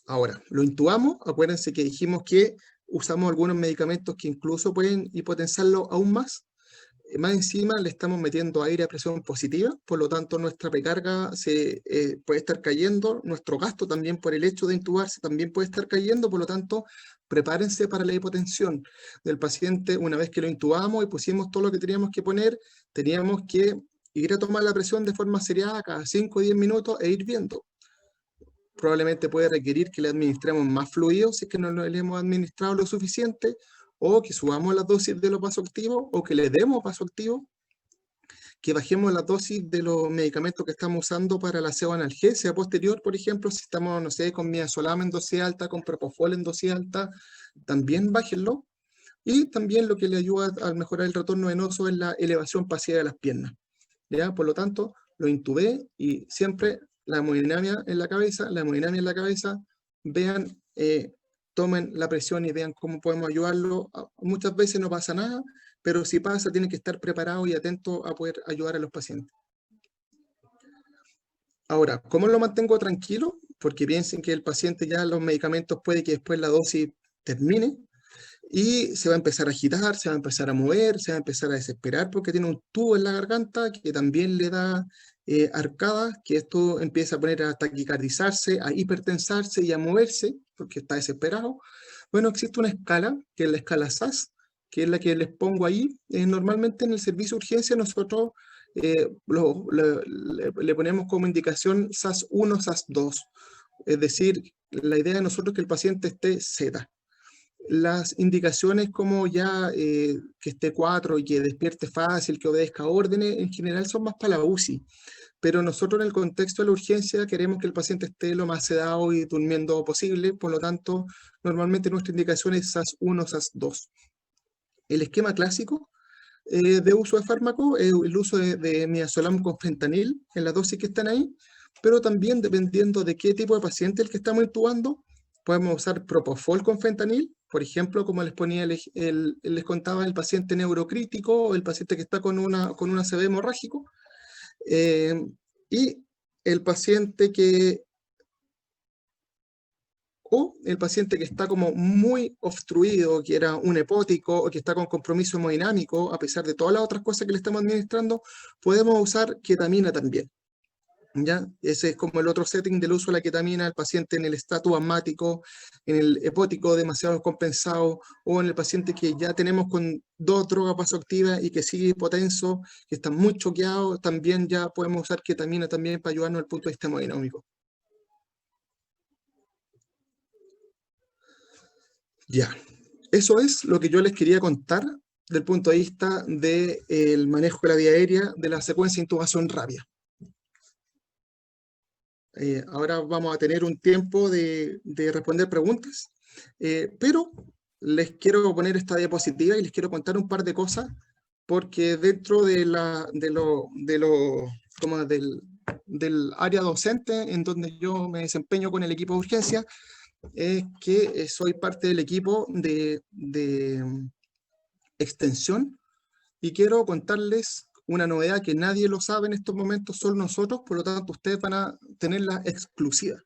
Ahora, lo intubamos, acuérdense que dijimos que usamos algunos medicamentos que incluso pueden hipotensarlo aún más. Más encima le estamos metiendo aire a presión positiva, por lo tanto nuestra recarga puede estar cayendo, nuestro gasto también por el hecho de intubarse también puede estar cayendo, por lo tanto prepárense para la hipotensión del paciente. Una vez que lo intubamos y pusimos todo lo que teníamos que poner, teníamos que ir a tomar la presión de forma seriada cada 5 o 10 minutos e ir viendo. Probablemente puede requerir que le administremos más fluido si es que no le hemos administrado lo suficiente, o que subamos las dosis de los vasoactivos, o que le demos vasoactivo, que bajemos la dosis de los medicamentos que estamos usando para la pseudoanalgesia posterior, por ejemplo, si estamos, no sé, con midazolam en dosis alta, con propofol en dosis alta, también bájenlo. Y también lo que le ayuda a mejorar el retorno venoso es la elevación pasiva de las piernas. ¿Ya? Por lo tanto, lo intubé y siempre la hemodinamia en la cabeza, vean, tomen la presión y vean cómo podemos ayudarlo. Muchas veces no pasa nada, pero si pasa, tienen que estar preparados y atentos a poder ayudar a los pacientes. Ahora, ¿cómo lo mantengo tranquilo? Porque piensen que el paciente ya los medicamentos puede que después la dosis termine y se va a empezar a agitar, se va a empezar a mover, se va a empezar a desesperar porque tiene un tubo en la garganta que también le da arcadas, que esto empieza a poner a taquicardizarse, a hipertensarse y a moverse porque está desesperado. Bueno, existe una escala, que es la escala SAS, que es la que les pongo ahí. Normalmente en el servicio de urgencia nosotros le ponemos como indicación SAS 1, SAS 2. Es decir, la idea de nosotros es que el paciente esté Z. Las indicaciones como ya que esté 4 y que despierte fácil, que obedezca órdenes, en general son más para la UCI. Pero nosotros en el contexto de la urgencia queremos que el paciente esté lo más sedado y durmiendo posible, por lo tanto, normalmente nuestra indicación es SAS 1, SAS 2. El esquema clásico de uso de fármaco es el uso de midazolam con fentanil en las dosis que están ahí, pero también dependiendo de qué tipo de paciente el que estamos intubando, podemos usar propofol con fentanil, por ejemplo, como les ponía, les contaba, el paciente neurocrítico o el paciente que está con una ACV hemorrágico, y el paciente que está como muy obstruido, que era un hepótico o que está con compromiso hemodinámico, a pesar de todas las otras cosas que le estamos administrando, podemos usar ketamina también. ¿Ya? Ese es como el otro setting del uso de la ketamina, el paciente en el estatus asmático, en el hepótico demasiado compensado, o en el paciente que ya tenemos con 2 drogas vasoactivas y que sigue hipotenso, que está muy choqueado, también ya podemos usar ketamina también para ayudarnos al punto de vista hemodinámico. Ya, eso es lo que yo les quería contar del punto de vista del manejo de la vía aérea de la secuencia de intubación rápida. Ahora vamos a tener un tiempo de responder preguntas. Pero les quiero poner esta diapositiva y les quiero contar un par de cosas, porque dentro como del área docente en donde yo me desempeño con el equipo de urgencia, es que soy parte del equipo de extensión, y quiero contarles una novedad que nadie lo sabe en estos momentos, solo nosotros, por lo tanto ustedes van a tenerla exclusiva.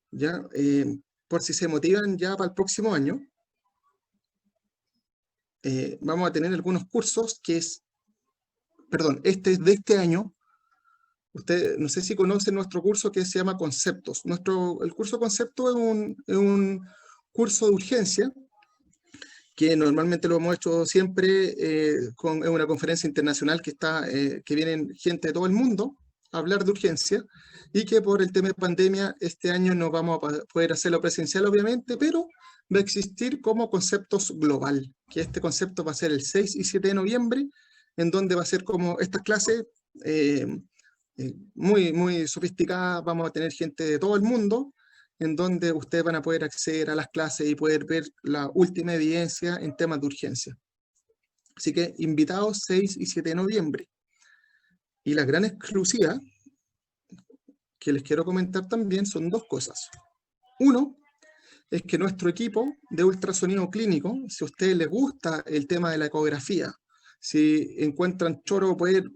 ¿Ya? Por si se motivan ya para el próximo año, vamos a tener algunos cursos este es de este año. Usted, no sé si conocen nuestro curso que se llama Conceptos. El curso Conceptos es un curso de urgencia que normalmente lo hemos hecho siempre es una conferencia internacional que vienen gente de todo el mundo a hablar de urgencia, y que por el tema de pandemia este año no vamos a poder hacerlo presencial, obviamente, pero va a existir como Conceptos Global, que este concepto va a ser el 6 y 7 de noviembre, en donde va a ser como estas clases muy, muy sofisticadas. Vamos a tener gente de todo el mundo, en donde ustedes van a poder acceder a las clases y poder ver la última evidencia en temas de urgencia. Así que invitados 6 y 7 de noviembre. Y la gran exclusiva que les quiero comentar también son dos cosas. Uno, es que nuestro equipo de ultrasonido clínico, si a ustedes les gusta el tema de la ecografía, si encuentran choro poder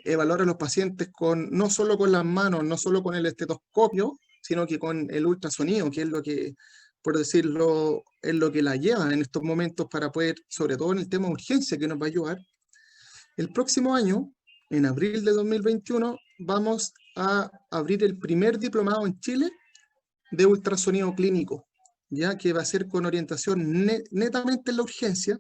evaluar a los pacientes no solo con las manos, no solo con el estetoscopio, sino que con el ultrasonido, que es lo que, por decirlo, es lo que la lleva en estos momentos para poder, sobre todo en el tema de urgencia, que nos va a ayudar. El próximo año, en abril de 2021, vamos a abrir el primer diplomado en Chile de ultrasonido clínico, ya que va a ser con orientación netamente en la urgencia,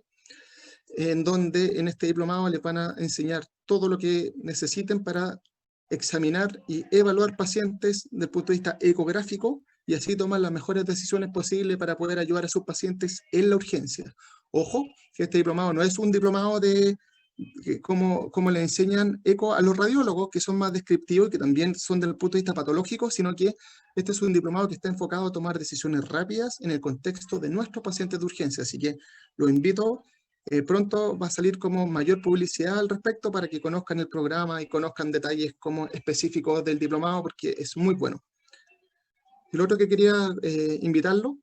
en donde en este diplomado les van a enseñar todo lo que necesiten para examinar y evaluar pacientes desde el punto de vista ecográfico, y así tomar las mejores decisiones posibles para poder ayudar a sus pacientes en la urgencia. Ojo, que este diplomado no es un diplomado como le enseñan eco a los radiólogos, que son más descriptivos y que también son desde el punto de vista patológico, sino que este es un diplomado que está enfocado a tomar decisiones rápidas en el contexto de nuestros pacientes de urgencia. Así que los invito. Pronto va a salir como mayor publicidad al respecto para que conozcan el programa y conozcan detalles como específicos del diplomado, porque es muy bueno. El otro que quería invitarlo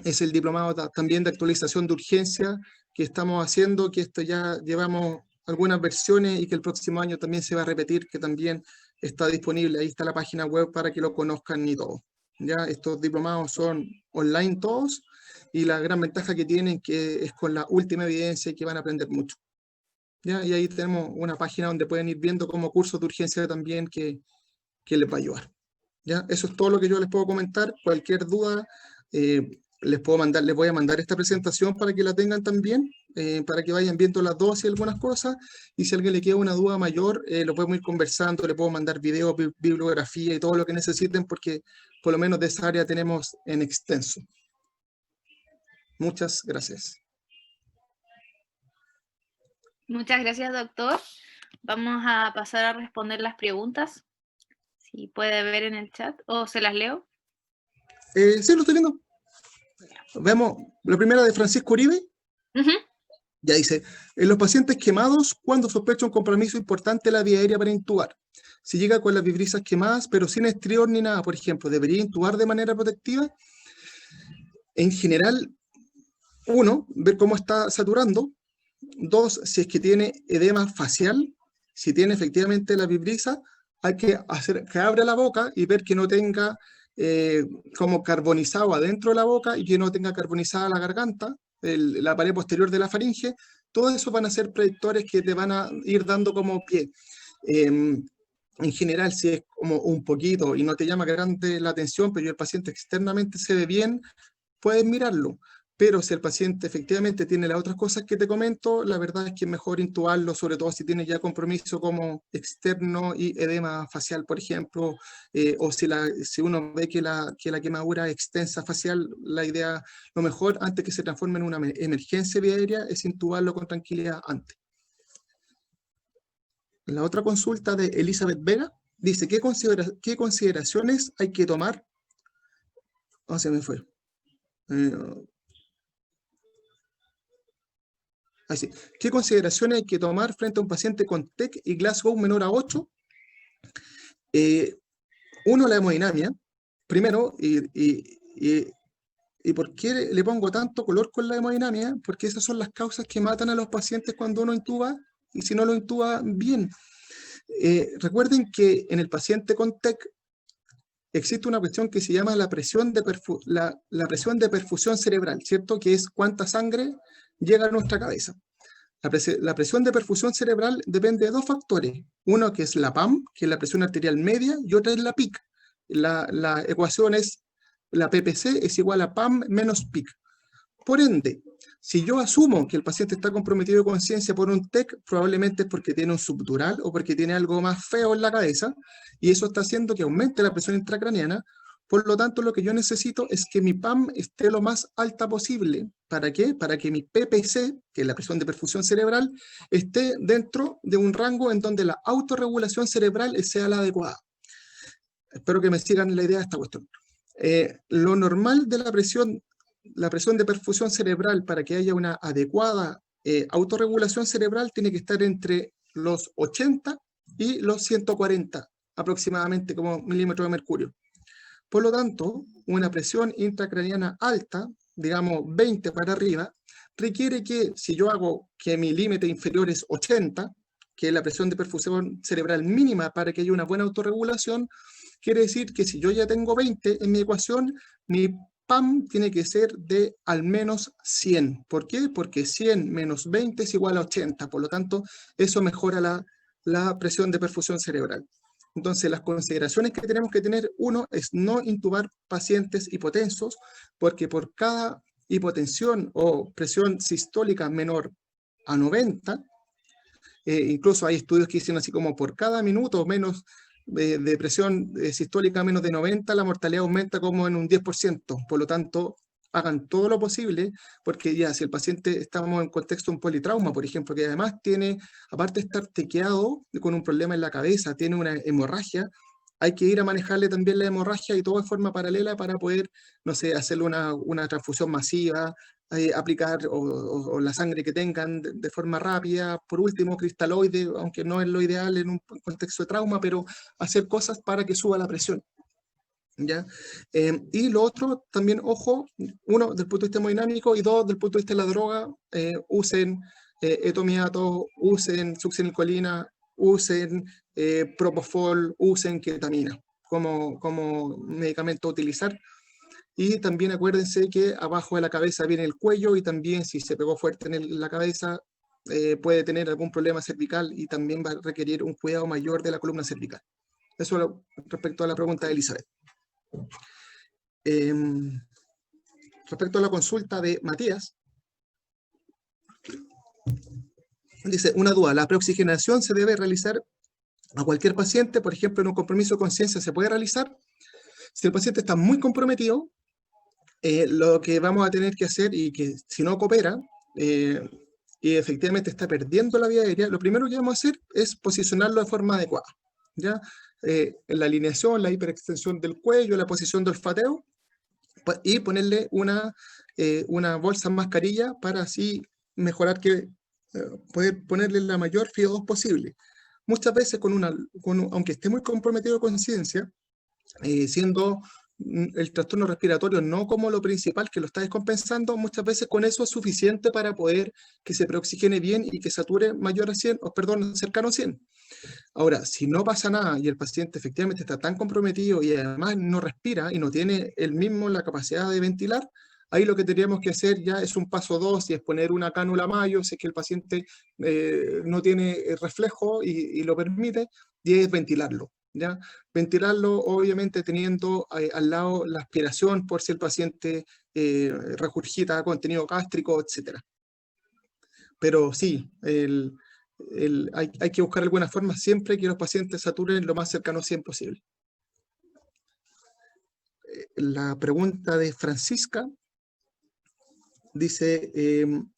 es el diplomado también de actualización de urgencia que estamos haciendo, que esto ya llevamos algunas versiones y que el próximo año también se va a repetir, que también está disponible. Ahí está la página web para que lo conozcan y todo. Ya estos diplomados son online todos, y la gran ventaja que tienen que es con la última evidencia y que van a aprender mucho. ¿Ya? Y ahí tenemos una página donde pueden ir viendo como cursos de urgencia también que les va a ayudar. ¿Ya? Eso es todo lo que yo les puedo comentar. Cualquier duda, les voy a mandar esta presentación para que la tengan también, para que vayan viendo las dos y algunas cosas, y si a alguien le queda una duda mayor, lo podemos ir conversando, le puedo mandar videos, bibliografía y todo lo que necesiten, porque por lo menos de esa área tenemos en extenso. Muchas gracias. Muchas gracias, doctor. Vamos a pasar a responder las preguntas. Si puede ver en el chat, o se las leo. Sí, lo estoy viendo. Vemos la primera de Francisco Uribe. Ya dice, en los pacientes quemados, cuando sospecha un compromiso importante de la vía aérea para intubar. Si llega con las vibrisas quemadas, pero sin estrior ni nada, por ejemplo, ¿debería intubar de manera protectiva? En general, uno, ver cómo está saturando. Dos, si es que tiene edema facial. Si tiene efectivamente la vibrisa, hay que hacer que abra la boca y ver que no tenga como carbonizado adentro de la boca y que no tenga carbonizada la garganta, la pared posterior de la faringe. Todo eso van a ser predictores que te van a ir dando como pie. En general, si es como un poquito y no te llama grande la atención, pero el paciente externamente se ve bien, puedes mirarlo. Pero si el paciente efectivamente tiene las otras cosas que te comento, la verdad es que es mejor intubarlo, sobre todo si tiene ya compromiso como externo y edema facial, por ejemplo, o si uno ve que la quemadura es extensa facial, la idea, lo mejor antes que se transforme en una emergencia vía aérea es intubarlo con tranquilidad antes. La otra consulta de Elizabeth Vega dice, ¿qué consideraciones hay que tomar? Oh, se me fue. Así. ¿Qué consideraciones hay que tomar frente a un paciente con TEC y Glasgow menor a 8? Uno, la hemodinamia. Primero, ¿y por qué le pongo tanto color con la hemodinamia? Porque esas son las causas que matan a los pacientes cuando uno intuba y si no lo intuba bien. Recuerden que en el paciente con TEC existe una cuestión que se llama la presión de perfusión cerebral, ¿cierto? Que es cuánta sangre llega a nuestra cabeza. La presión de perfusión cerebral depende de dos factores. Uno que es la PAM, que es la presión arterial media, y otra es la PIC. La ecuación es, la PPC es igual a PAM menos PIC. Por ende, si yo asumo que el paciente está comprometido de conciencia por un TEC, probablemente es porque tiene un subdural o porque tiene algo más feo en la cabeza, y eso está haciendo que aumente la presión intracraneana. Por lo tanto, lo que yo necesito es que mi PAM esté lo más alta posible. ¿Para qué? Para que mi PPC, que es la presión de perfusión cerebral, esté dentro de un rango en donde la autorregulación cerebral sea la adecuada. Espero que me sigan la idea de esta cuestión. Lo normal de la presión de perfusión cerebral para que haya una adecuada autorregulación cerebral tiene que estar entre los 80 y los 140 aproximadamente como milímetros de mercurio. Por lo tanto, una presión intracraniana alta, digamos 20 para arriba, requiere que si yo hago que mi límite inferior es 80, que es la presión de perfusión cerebral mínima para que haya una buena autorregulación, quiere decir que si yo ya tengo 20 en mi ecuación, mi PAM tiene que ser de al menos 100. ¿Por qué? Porque 100 menos 20 es igual a 80. Por lo tanto, eso mejora la presión de perfusión cerebral. Entonces, las consideraciones que tenemos que tener, uno, es no intubar pacientes hipotensos, porque por cada hipotensión o presión sistólica menor a 90, incluso hay estudios que dicen así como por cada minuto menos de presión sistólica menos de 90, la mortalidad aumenta como en un 10%. Por lo tanto, hagan todo lo posible, porque ya si el paciente, estamos en contexto de un politrauma, por ejemplo, que además tiene, aparte de estar tequeado con un problema en la cabeza, tiene una hemorragia, hay que ir a manejarle también la hemorragia y todo de forma paralela para poder, no sé, hacerle una transfusión masiva, aplicar o la sangre que tengan de forma rápida, por último cristaloide, aunque no es lo ideal en un contexto de trauma, pero hacer cosas para que suba la presión. ¿Ya? Y lo otro, también, ojo, uno, del punto de vista hemodinámico, y dos, del punto de vista de la droga, usen etomiato, usen succinilcolina, usen propofol, usen ketamina como medicamento a utilizar. Y también acuérdense que abajo de la cabeza viene el cuello y también si se pegó fuerte en la cabeza puede tener algún problema cervical y también va a requerir un cuidado mayor de la columna cervical. Eso respecto a la pregunta de Elizabeth. Respecto a la consulta de Matías, dice, una duda, ¿la preoxigenación se debe realizar a cualquier paciente? Por ejemplo, en un compromiso de conciencia, ¿se puede realizar? Si el paciente está muy comprometido, lo que vamos a tener que hacer, y que si no coopera, y efectivamente está perdiendo la vía aérea, lo primero que vamos a hacer es posicionarlo de forma adecuada, ¿ya? En la alineación, la hiperextensión del cuello, la posición del olfateo, y ponerle una bolsa mascarilla para así mejorar poder ponerle la mayor FIO2 posible. Muchas veces, aunque esté muy comprometido con conciencia, siendo el trastorno respiratorio no como lo principal que lo está descompensando, muchas veces con eso es suficiente para poder que se preoxigene bien y que sature mayor a 100, cercano a 100. Ahora, si no pasa nada y el paciente efectivamente está tan comprometido y además no respira y no tiene él mismo la capacidad de ventilar, ahí lo que tendríamos que hacer ya es un paso 2 y es poner una cánula mayo, si es que el paciente no tiene reflejo y lo permite, y es ventilarlo. ¿Ya? Ventilarlo obviamente teniendo al lado la aspiración por si el paciente regurgita contenido gástrico, etc. Pero sí, hay que buscar alguna forma siempre que los pacientes saturen lo más cercano 100 posible. La pregunta de Francisca dice,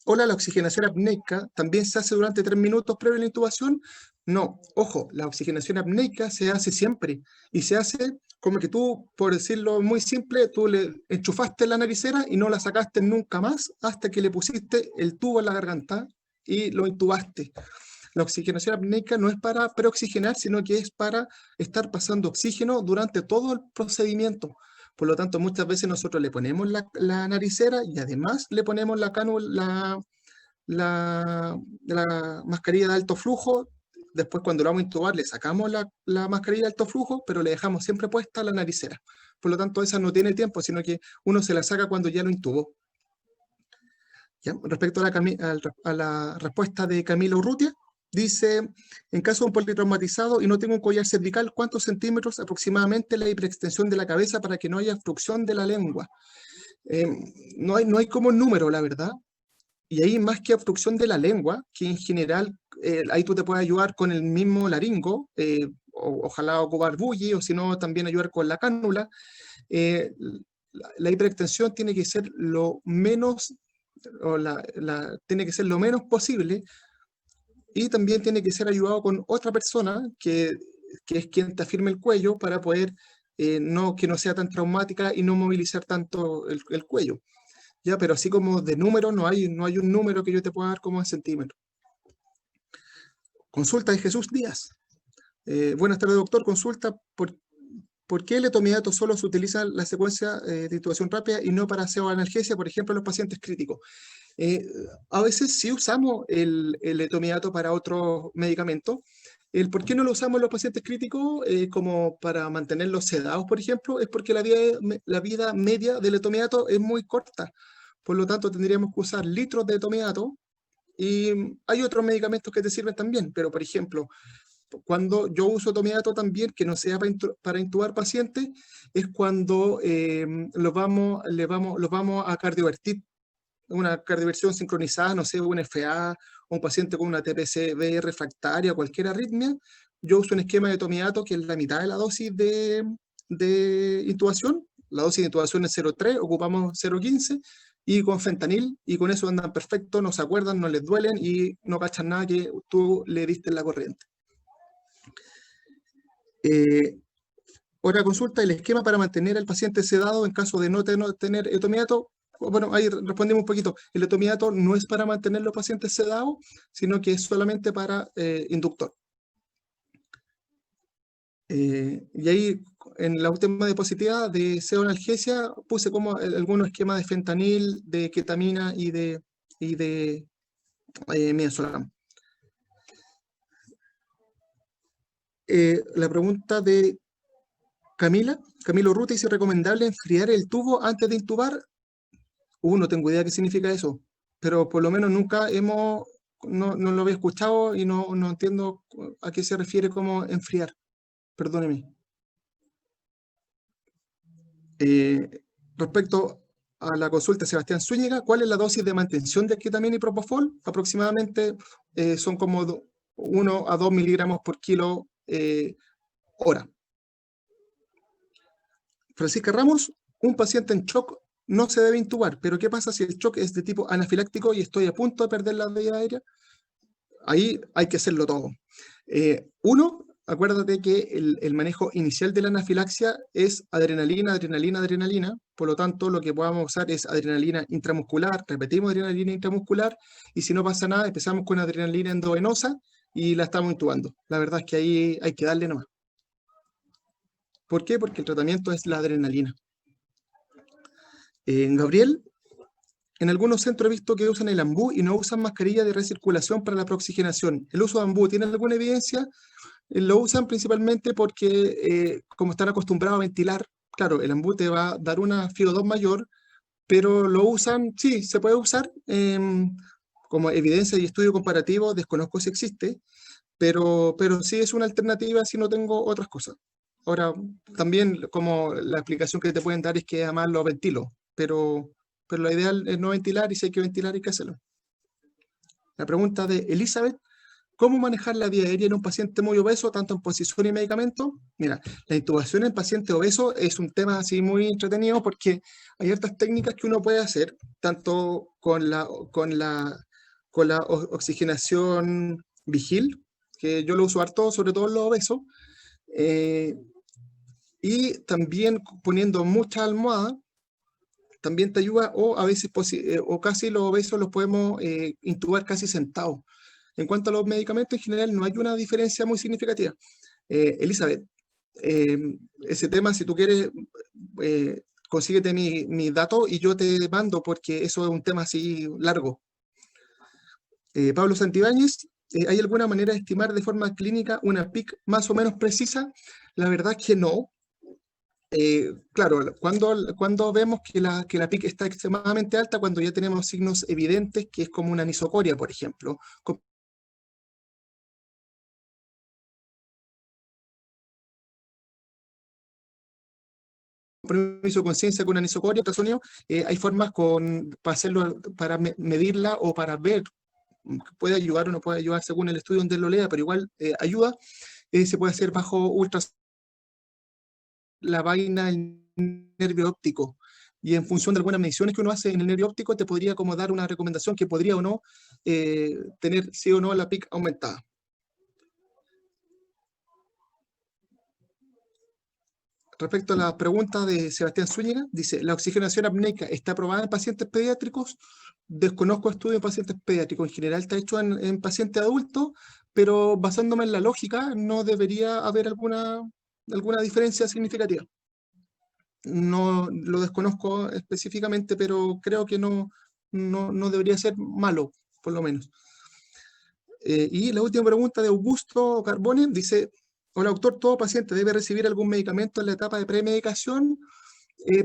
hola, la oxigenación apneica también se hace durante 3 minutos previo a la intubación. No, ojo, la oxigenación apneica se hace siempre y se hace como que tú, por decirlo muy simple, tú le enchufaste la naricera y no la sacaste nunca más hasta que le pusiste el tubo en la garganta y lo intubaste. La oxigenación apneica no es para preoxigenar, sino que es para estar pasando oxígeno durante todo el procedimiento. Por lo tanto, muchas veces nosotros le ponemos la naricera y además le ponemos la cánula, la mascarilla de alto flujo. Después, cuando lo vamos a intubar, le sacamos la mascarilla de alto flujo, pero le dejamos siempre puesta la naricera. Por lo tanto, esa no tiene tiempo, sino que uno se la saca cuando ya lo intubó. ¿Ya? Respecto a la respuesta de Camilo Urrutia, dice, en caso de un politraumatizado y no tengo un collar cervical, ¿cuántos centímetros aproximadamente la hiperextensión de la cabeza para que no haya obstrucción de la lengua? No hay como número, la verdad. Y ahí más que obstrucción de la lengua, que en general, ahí tú te puedes ayudar con el mismo laringo, ojalá ocupar bully, o si no, también ayudar con la cánula. La hiperextensión tiene que ser lo menos, tiene que ser lo menos posible, y también tiene que ser ayudado con otra persona que es quien te afirme el cuello para poder que no sea tan traumática y no movilizar tanto el cuello. Ya, pero así como de número, no hay un número que yo te pueda dar como en centímetros. Consulta de Jesús Díaz. Buenas tardes, doctor. Consulta, ¿por qué el etomidato solo se utiliza la secuencia de intubación rápida y no para pseudoanalgesia, por ejemplo, en los pacientes críticos? A veces sí usamos el etomidato para otros medicamentos. ¿Por qué no lo usamos en los pacientes críticos como para mantenerlos sedados, por ejemplo? Es porque la vida media del etomidato es muy corta. Por lo tanto, tendríamos que usar litros de etomidato, y hay otros medicamentos que te sirven también, pero por ejemplo, cuando yo uso etomidato también, que no sea para intubar pacientes, es cuando los vamos a cardiovertir, una cardioversión sincronizada, no sé, un FA, o un paciente con una TPCB refractaria, cualquier arritmia. Yo uso un esquema de etomidato que es la mitad de la dosis de intubación. La dosis de intubación es 0,3, ocupamos 0,15, y con fentanil, y con eso andan perfecto, no se acuerdan, no les duelen y no cachan nada que tú le diste en la corriente. Otra consulta, el esquema para mantener al paciente sedado en caso de no tener etomidato. Bueno, ahí respondimos un poquito. El etomidato no es para mantener los pacientes sedados, sino que es solamente para inductor. Y ahí, en la última diapositiva de pseudoanalgesia, puse como algunos esquemas de fentanil, de ketamina y de midazolam. La pregunta de Camilo Ruta dice, ¿recomendable enfriar el tubo antes de intubar? No tengo idea qué significa eso, pero por lo menos nunca no lo había escuchado y no entiendo a qué se refiere como enfriar. Perdóneme. Respecto a la consulta de Sebastián Zúñiga, ¿cuál es la dosis de mantención de ketamina y propofol? Aproximadamente son como 1 a 2 miligramos por kilo hora. Francisca Ramos, un paciente en shock no se debe intubar, pero ¿qué pasa si el shock es de tipo anafiláctico y estoy a punto de perder la vía aérea? Ahí hay que hacerlo todo. Acuérdate que el manejo inicial de la anafilaxia es adrenalina, adrenalina, adrenalina. Por lo tanto, lo que podamos usar es adrenalina intramuscular, repetimos adrenalina intramuscular, y si no pasa nada, empezamos con adrenalina endovenosa y la estamos intubando. La verdad es que ahí hay que darle nomás. ¿Por qué? Porque el tratamiento es la adrenalina. Gabriel, en algunos centros he visto que usan el ambú y no usan mascarilla de recirculación para la preoxigenación. ¿El uso de ambú tiene alguna evidencia? Lo usan principalmente porque, como están acostumbrados a ventilar, claro, el ambú te va a dar una FiO2 mayor, pero lo usan, sí, se puede usar como evidencia y estudio comparativo, desconozco si existe, pero sí es una alternativa si no tengo otras cosas. Ahora, también como la explicación que te pueden dar es que además lo ventilo, pero lo ideal es no ventilar, y si hay que ventilar hay que hacerlo. La pregunta de Elizabeth, ¿cómo manejar la vía aérea en un paciente muy obeso, tanto en posición y medicamento? Mira, la intubación en paciente obeso es un tema así muy entretenido porque hay otras técnicas que uno puede hacer, tanto con la oxigenación vigil, que yo lo uso harto, sobre todo en los obesos, y también poniendo mucha almohada, también te ayuda, o a veces, o casi los obesos los podemos intubar casi sentados. En cuanto a los medicamentos, en general no hay una diferencia muy significativa. Elizabeth, ese tema, si tú quieres, consíguete mi dato y yo te mando, porque eso es un tema así largo. Pablo Santibáñez, ¿hay alguna manera de estimar de forma clínica una PIC más o menos precisa? La verdad es que no. Claro, cuando vemos que la PIC está extremadamente alta, cuando ya tenemos signos evidentes, que es como una anisocoria, por ejemplo, compromiso de conciencia con una anisocoria, ultrasonido, hay formas para hacerlo, para medirla o para ver, puede ayudar o no puede ayudar según el estudio donde lo lea, pero igual ayuda. Se puede hacer bajo ultrasonido la vaina del nervio óptico, y en función de algunas mediciones que uno hace en el nervio óptico te podría como dar una recomendación que podría o no tener sí o no la PIC aumentada. Respecto a la pregunta de Sebastián Zúñiga, dice, ¿la oxigenación apneica está aprobada en pacientes pediátricos? Desconozco estudios en pacientes pediátricos. En general está hecho en pacientes adultos, pero basándome en la lógica, no debería haber alguna diferencia significativa. No lo desconozco específicamente, pero creo que no debería ser malo, por lo menos. Y la última pregunta de Augusto Carbone dice, hola doctor, ¿todo paciente debe recibir algún medicamento en la etapa de premedicación?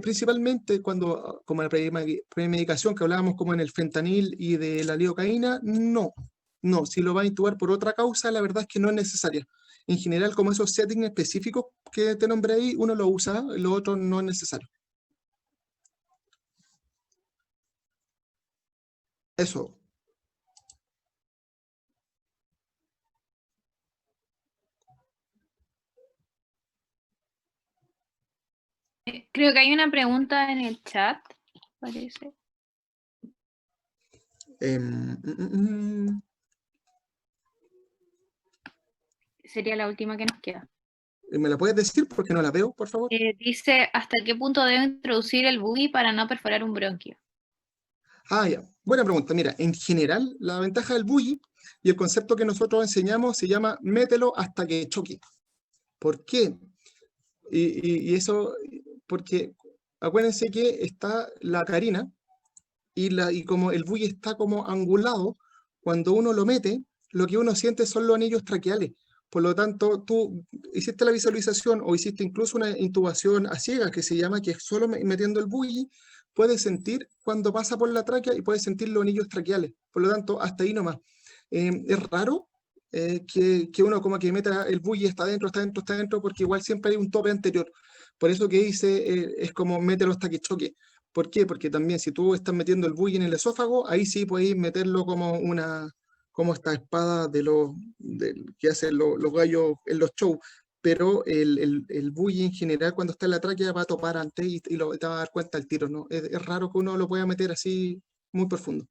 Principalmente como la premedicación que hablábamos como en el fentanil y de la lidocaína, no. Si lo va a intubar por otra causa, la verdad es que no es necesaria. En general, como esos settings específicos que te nombré ahí, uno lo usa, lo otro no es necesario. Eso. Creo que hay una pregunta en el chat, parece. Sería la última que nos queda. ¿Me la puedes decir porque no la veo, por favor? Dice, ¿hasta qué punto debo introducir el buggy para no perforar un bronquio? Ah, ya. Buena pregunta. Mira, en general, la ventaja del buggy y el concepto que nosotros enseñamos se llama mételo hasta que choque. ¿Por qué? Y eso, porque acuérdense que está la carina y como el buggy está como angulado, cuando uno lo mete, lo que uno siente son los anillos traqueales. Por lo tanto, tú hiciste la visualización o hiciste incluso una intubación a ciegas que se llama, que es solo metiendo el buggy, puedes sentir cuando pasa por la tráquea y puedes sentir los anillos traqueales. Por lo tanto, hasta ahí nomás. Es raro que uno como que meta el buggy está dentro, porque igual siempre hay un tope anterior. Por eso que dice, es como mételo hasta que choque. ¿Por qué? Porque también si tú estás metiendo el buggy en el esófago, ahí sí podéis meterlo como esta espada que hacen los gallos en los shows. Pero el buggy en general cuando está en la tráquea va a topar antes y te va a dar cuenta al tiro, ¿no? Es raro que uno lo pueda meter así muy profundo.